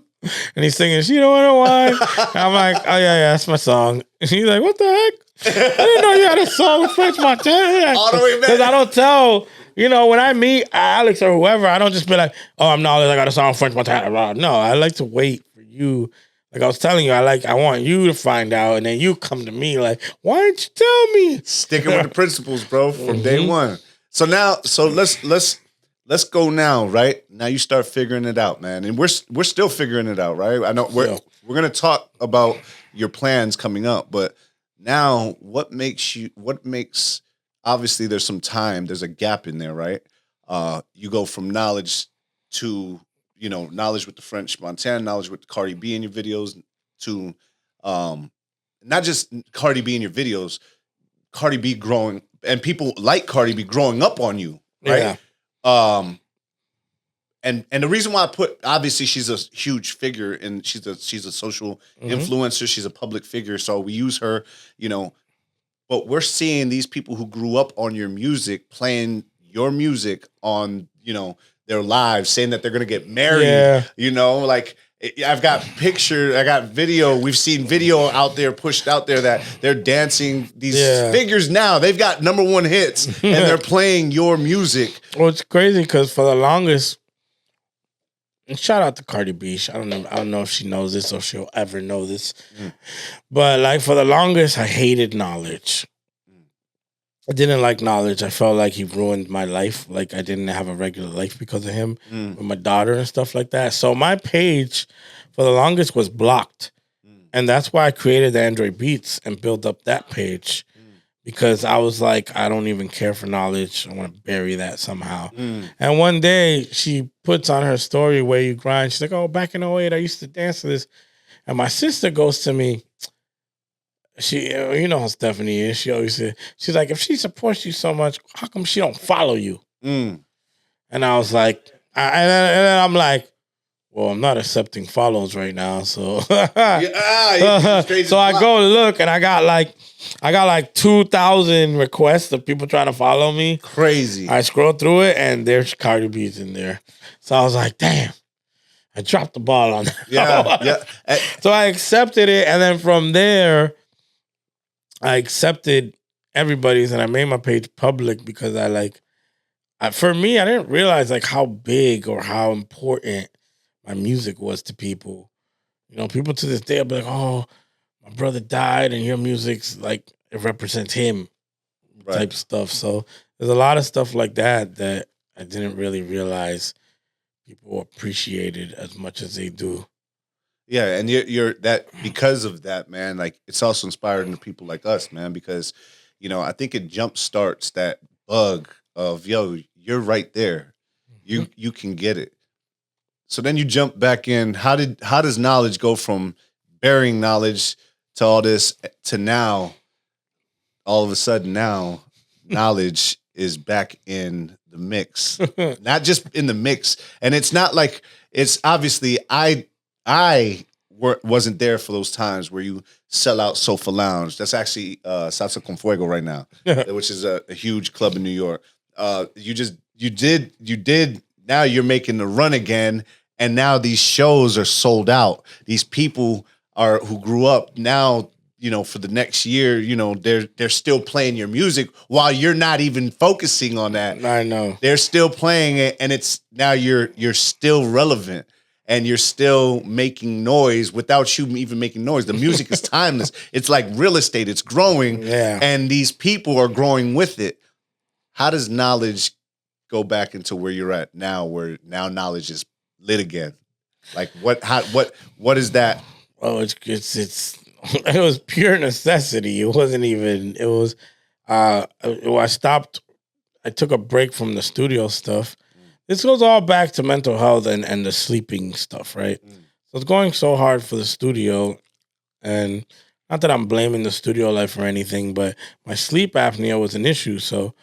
And he's singing, She Don't Wanna Wine. I'm like, oh, yeah, that's my song. And he's like, what the heck? I didn't know you had a song with French Montana. All the way back. Because I don't tell, when I meet Alex or whoever, I don't just be like, oh, I'm Knowledge, I got a song with French Montana. No, I like to wait for you. Like I was telling you, I want you to find out, and then you come to me like, why didn't you tell me? Sticking with the principles, bro, from day one. So let's go now, right? Now you start figuring it out, man. And we're still figuring it out, right? I know we're gonna talk about your plans coming up, but now what makes obviously there's some time, there's a gap in there, right? You go from Knowledge to Knowledge with the French Montana, Knowledge with Cardi B in your videos, to not just Cardi B in your videos, Cardi B growing, and people like Cardi B growing up on you, right? Yeah. And the reason why I put, obviously she's a huge figure and she's a social influencer, she's a public figure, so we use her, but we're seeing these people who grew up on your music playing your music on, their lives, saying that they're gonna get married, like I've got picture, I got video. We've seen video out there, pushed out there that they're dancing these figures now. They've got #1 hits and they're playing your music. Well, it's crazy because for the longest, and shout out to Cardi B. I don't know if she knows this or she'll ever know this. But like for the longest, I hated Knowledge. I didn't like Knowledge. I felt like he ruined my life. Like I didn't have a regular life because of him with my daughter and stuff like that. So my page for the longest was blocked. And that's why I created the Android Beats and built up that page. Because I was like, I don't even care for Knowledge. I want to bury that somehow. And one day she puts on her story Where You Grind. She's like, oh, back in '08, I used to dance to this. And my sister goes to me. She, you know how Stephanie is. She always said, she's like, if she supports you so much, how come she don't follow you? And I was like, and then I'm like, well, I'm not accepting follows right now, so so I go look and I got like 2,000 requests of people trying to follow me. Crazy. I scroll through it and there's Cardi B's in there. So I was like, damn, I dropped the ball on that. Yeah. So I accepted it, and then from there, I accepted everybody's and I made my page public because for me, I didn't realize like how big or how important my music was to people. You know, people to this day will be like, oh, my brother died and your music's like, it represents him type stuff. So there's a lot of stuff like that I didn't really realize people appreciated as much as they do. Yeah, and you're that because of that, man. Like it's also inspiring to people like us, man. Because I think it jump starts that bug of you're right there, you can get it. So then you jump back in. How does Knowledge go from burying Knowledge to all this to now? All of a sudden, now Knowledge is back in the mix, not just in the mix, and it's not like it's obviously I wasn't there for those times where you sell out Sofa Lounge. That's actually Salsa con Fuego right now, which is a huge club in New York. You did. Now you're making the run again, and now these shows are sold out. These people who grew up now. For the next year, they're still playing your music while you're not even focusing on that. I know they're still playing it, and it's now you're still relevant. And you're still making noise without you even making noise. The music is timeless. It's like real estate. It's growing. Yeah. And these people are growing with it. How does Knowledge go back into where you're at now, where now Knowledge is lit again? Like what is that? Well, it's it was pure necessity. It wasn't even, it was, I stopped, I took a break from the studio stuff. This goes all back to mental health and the sleeping stuff, right? So it's going so hard for the studio, and not that I'm blaming the studio life or anything, but my sleep apnea was an issue. So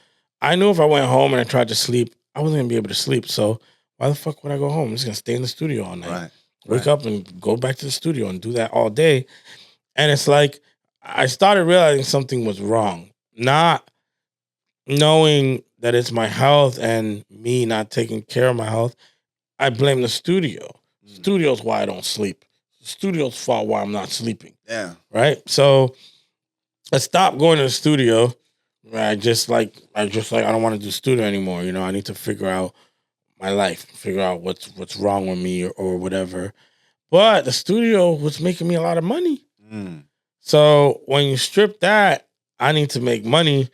I knew if I went home and I tried to sleep, I wasn't gonna be able to sleep. So why the fuck would I go home? I'm just gonna stay in the studio all night. Wake up and go back to the studio and do that all day. And it's like I started realizing something was wrong. Not knowing that it's my health and me not taking care of my health, I blame the studio. Studio's why I don't sleep. The studio's fault why I'm not sleeping. Yeah. Right? So I stopped going to the studio. I just I don't want to do studio anymore. I need to figure out my life, figure out what's wrong with me or whatever. But the studio was making me a lot of money. So when you strip that, I need to make money.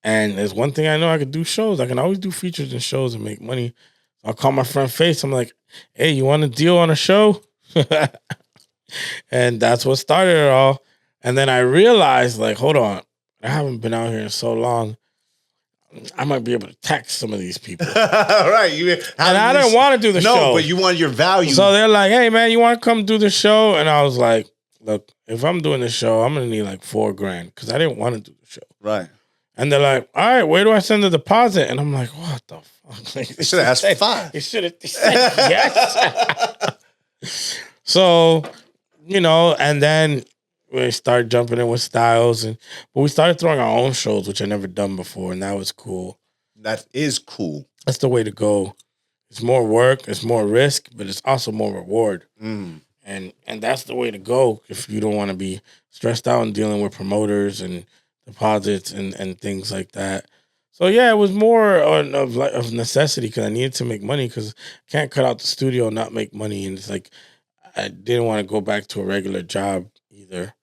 And there's one thing I know, I could do shows. I can always do features and shows and make money. So I'll call my friend Face. I'm like, hey, you want a deal on a show? And that's what started it all. And then I realized, like, hold on, I haven't been out here in so long. I might be able to tax some of these people. Right. And I didn't want to do the show. No, but you want your value. So they're like, hey, man, you want to come do the show? And I was like, look, if I'm doing the show, I'm going to need like $4,000 because I didn't want to do the show. Right. And they're like, all right, where do I send the deposit? And I'm like, what the fuck? Like, they should have asked for 5. They should have said yes. So, and then we started jumping in with styles. But we started throwing our own shows, which I never done before. And that was cool. That is cool. That's the way to go. It's more work, it's more risk, but it's also more reward. Mm. And that's the way to go if you don't want to be stressed out and dealing with promoters and deposits and things like that. So yeah, it was more of necessity because I needed to make money because I can't cut out the studio and not make money. And it's like I didn't want to go back to a regular job either.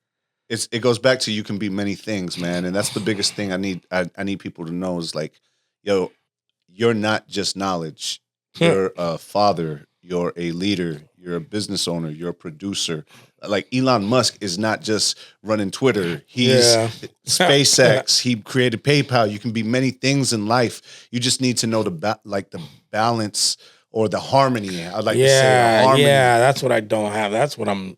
It goes back to you can be many things, man, and that's the biggest thing I need people to know is like, yo, you're not just knowledge. You're a father. You're a leader. You're a business owner. You're a producer. Like Elon Musk is not just running Twitter. He's SpaceX. He created PayPal. You can be many things in life. You just need to know the balance or the harmony. I'd like to say harmony. Yeah, that's what I don't have. That's what I'm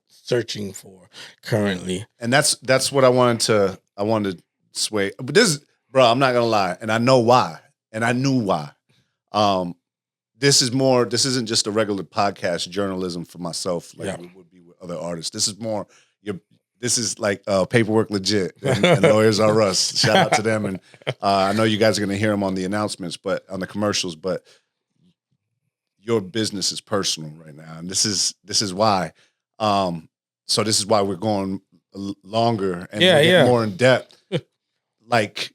searching for currently. And that's what I wanted to sway. But this, bro, I'm not gonna lie, and I know why, and I knew why. This isn't just a regular podcast journalism for myself like it would be with other artists. This is more this is like paperwork legit and Lawyers Are Us. Shout out to them. And I know you guys are gonna hear them on the announcements, but on the commercials, but your business is personal right now. And this is why. So this is why we're going longer and get more in depth. Like,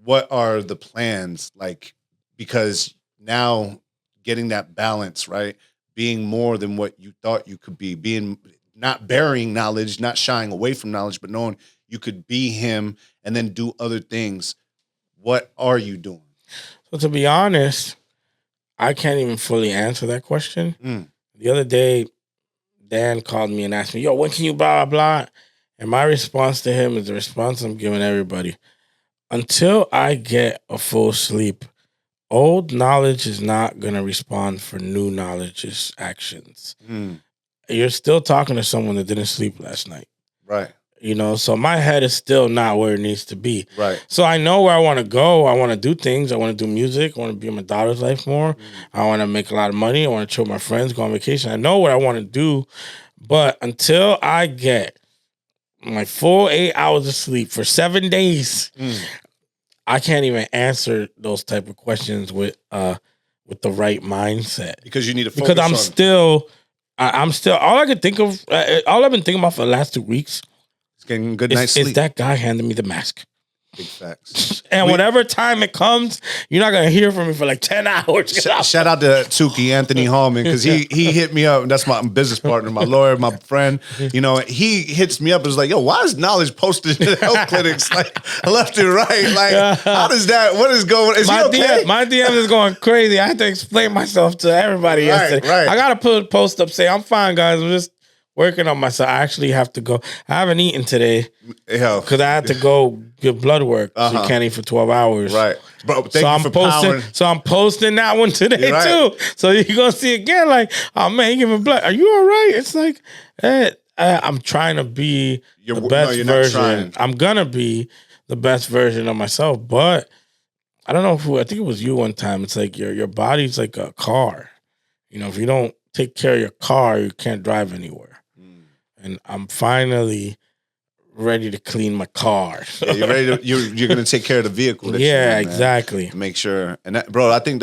what are the plans? Like, because now getting that balance, right? Being more than what you thought you could be, being not burying knowledge, not shying away from knowledge, but knowing you could be him and then do other things. What are you doing? So to be honest, I can't even fully answer that question. The other day, Dan called me and asked me, yo, when can you blah, blah, blah? And my response to him is the response I'm giving everybody. Until I get a full sleep, old knowledge is not going to respond for new knowledge's actions. You're still talking to someone that didn't sleep last night. Right. You know, so my head is still not where it needs to be. Right. So I know where I want to go. I want to do things. I want to do music. I want to be in my daughter's life more. I want to make a lot of money. I want to chill with my friends, go on vacation. I know what I want to do. But until I get my full 8 hours of sleep for 7 days, I can't even answer those type of questions with the right mindset. Because you need to focus because I'm still all I could think of, all I've been thinking about for the last 2 weeks is getting a good night's sleep. Is that guy handing me the mask. Big facts. And whatever time it comes, you're not gonna hear from me for like 10 hours. Shout out to Tuki, Anthony Hallman, because he hit me up, and that's my business partner, my lawyer, my friend. You know, he hits me up and is like, yo, why is knowledge posted in the health clinics like left and right? Like, how does that, what is going, is he okay? My DM is going crazy. I had to explain myself to everybody yesterday. Right. I gotta put a post up, say, I'm fine, guys. I'm just working on myself. I actually have to go. I haven't eaten today because I had to go get blood work. So you can't eat for 12 hours. Right. Bro, thank you for powering. So I'm posting that one today too. So you're going to see again like, oh man, you giving blood. Are you all right? It's like, I'm trying to be the best version. I'm going to be the best version of myself. But I don't know who, I think it was you one time. It's like your body's like a car. You know, if you don't take care of your car, you can't drive anywhere. And I'm finally ready to clean my car. Yeah, you're ready to, you're going to take care of the vehicle. That yeah, you want, exactly. To make sure. And that, bro, I think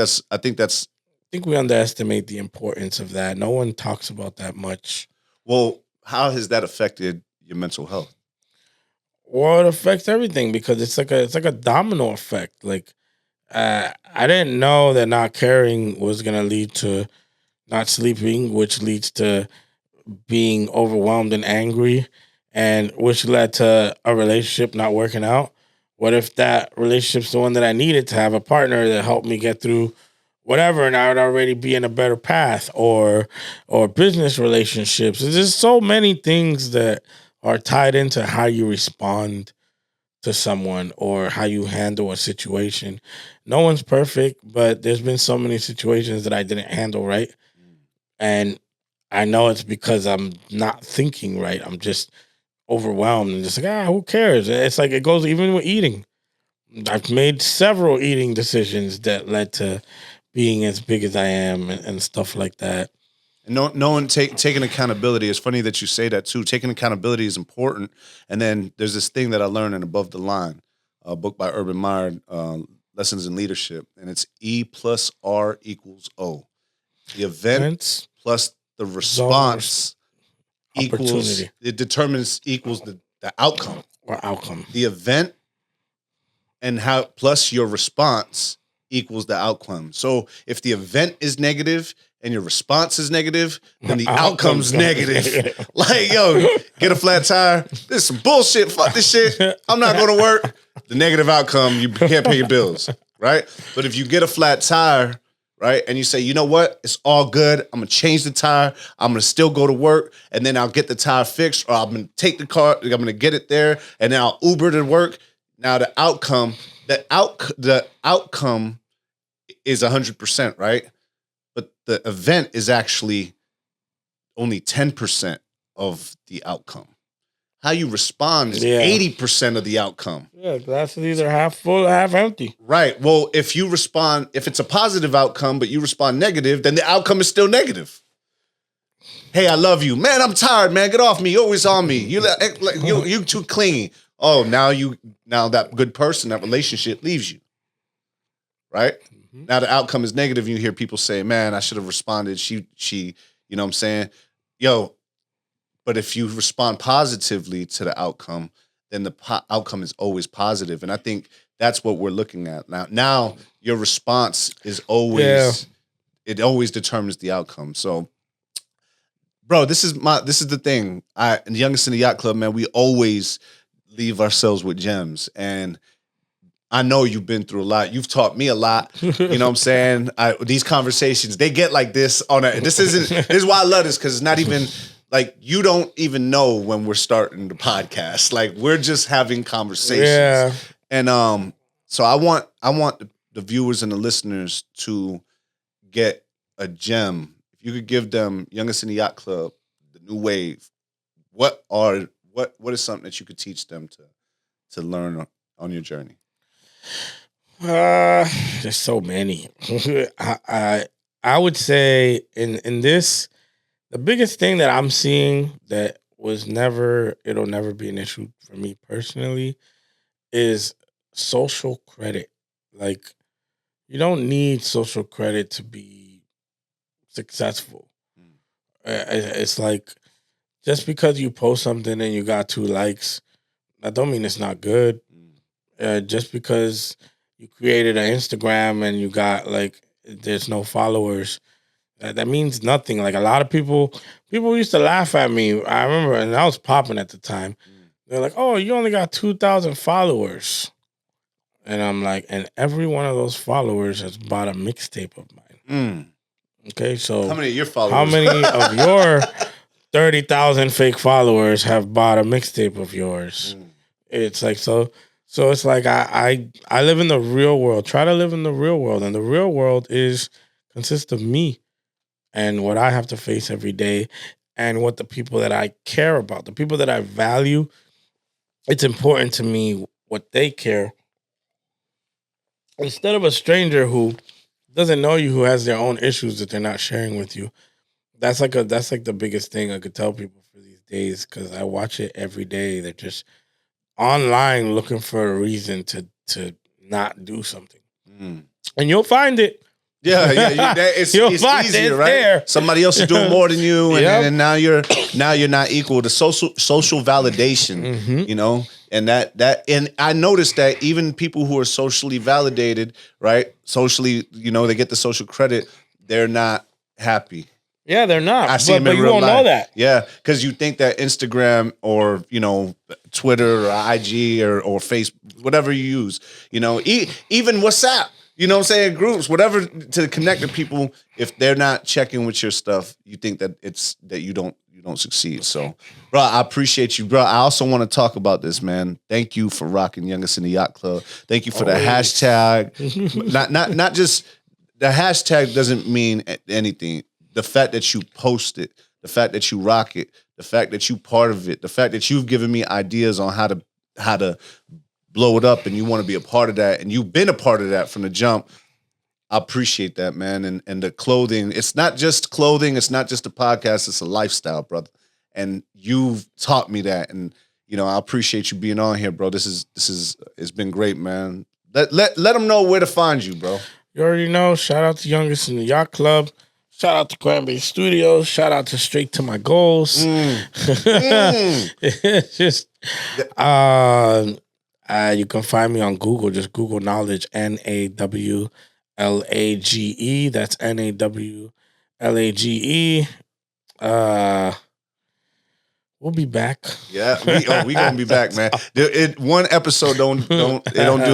we underestimate the importance of that. No one talks about that much. Well, how has that affected your mental health? Well, it affects everything because it's like a domino effect. Like, I didn't know that not caring was going to lead to not sleeping, which leads to being overwhelmed and angry, and which led to a relationship not working out. What if that relationship's the one that I needed to have a partner that helped me get through whatever, and I would already be in a better path, or business relationships. There's just so many things that are tied into how you respond to someone or how you handle a situation. No one's perfect, but there's been so many situations that I didn't handle right. And I know it's because I'm not thinking right. I'm just overwhelmed and just like, who cares? It's like it goes even with eating. I've made several eating decisions that led to being as big as I am and stuff like that. And no one taking accountability. It's funny that you say that too. Taking accountability is important. And then there's this thing that I learned in Above the Line, a book by Urban Meyer, lessons in leadership, and it's E plus R equals O. The event plus the response equals the outcome. Or outcome. The event and how plus your response equals the outcome. So if the event is negative and your response is negative, then the outcome's negative. Like, yo, get a flat tire. This is some bullshit. Fuck this shit. I'm not going to work. The negative outcome, you can't pay your bills, right? But if you get a flat tire, right, and you say, you know what? It's all good. I'm going to change the tire. I'm going to still go to work, and then I'll get the tire fixed, or I'm going to take the car. I'm going to get it there, and then I'll Uber to work. Now the outcome is 100%, right? But the event is actually only 10% of the outcome. How you respond is 80% of the outcome. Yeah, glass is either half full or half empty. Right. Well, if it's a positive outcome, but you respond negative, then the outcome is still negative. Hey, I love you. Man, I'm tired, man. Get off me. You're always on me. You too clingy. Oh, now that good person, that relationship leaves you. Right? Mm-hmm. Now the outcome is negative. You hear people say, man, I should have responded. She, you know what I'm saying? Yo, but if you respond positively to the outcome, then the outcome is always positive. And I think that's what we're looking at now. Now your response is always, it always determines the outcome. So, bro, this is the thing. The youngest in the Yacht Club, man, we always leave ourselves with gems. And I know you've been through a lot. You've taught me a lot. You know what I'm saying? These conversations, they get like this this is why I love this, because it's not even like, you don't even know when we're starting the podcast. Like, we're just having conversations. Yeah. And so I want the viewers and the listeners to get a gem. If you could give them, youngest in the Yacht Club, the new wave, what is something that you could teach them to learn on your journey? There's so many. I would say in this, the biggest thing that I'm seeing that it'll never be an issue for me personally is social credit. Like, you don't need social credit to be successful. It's like, just because you post something and you got 2 likes, that don't mean it's not good. Just because you created an Instagram and you got there's no followers, that means nothing. Like, a lot of people used to laugh at me. I remember, and I was popping at the time. They're like, "Oh, you only got 2,000 followers," and I'm like, and every one of those followers has bought a mixtape of mine. Okay, so how many of your followers? How many of your 30,000 fake followers have bought a mixtape of yours? It's like so. So it's like I live in the real world. Try to live in the real world, and the real world consists of me and what I have to face every day, and what the people that I care about, the people that I value. It's important to me what they care. Instead of a stranger who doesn't know you, who has their own issues that they're not sharing with you. That's like the biggest thing I could tell people for these days, because I watch it every day. They're just online looking for a reason to not do something, and you'll find it. Yeah, it's easier, right? There. Somebody else is doing more than you, and now you're not equal. The social validation, you know, and and I noticed that even people who are socially validated, right? Socially, you know, they get the social credit, they're not happy. Yeah, they're not. I see them in you real won't life. Know that. Yeah, because you think that Instagram or, you know, Twitter or IG or Facebook, whatever you use, you know, even WhatsApp, you know what I'm saying, groups, whatever, to connect to people, if they're not checking with your stuff, you think that you don't succeed. So, bro, I appreciate you, bro. I also want to talk about this, man. Thank you for rocking Youngest in the Yacht Club. Thank you for the hashtag. not just the hashtag doesn't mean anything. The fact that you post it, the fact that you rock it, the fact that you part of it, the fact that you've given me ideas on how to blow it up, and you want to be a part of that, and you've been a part of that from the jump. I appreciate that, man. And the clothing, it's not just clothing, it's not just a podcast, it's a lifestyle, brother. And you've taught me that. And, you know, I appreciate you being on here, bro. It's been great, man. Let them know where to find you, bro. You already know. Shout out to Youngest in the Yacht Club. Shout out to Cranberry Studios. Shout out to Straight to My Goals. It's just, you can find me on Google. Just Google Knowledge, Nawlage. That's Nawlage. We'll be back. Yeah, we gonna be back, man. One episode don't do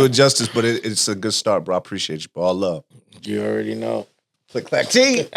it justice, but it's a good start, bro. I appreciate you, bro. All love. You already know. Click clack T.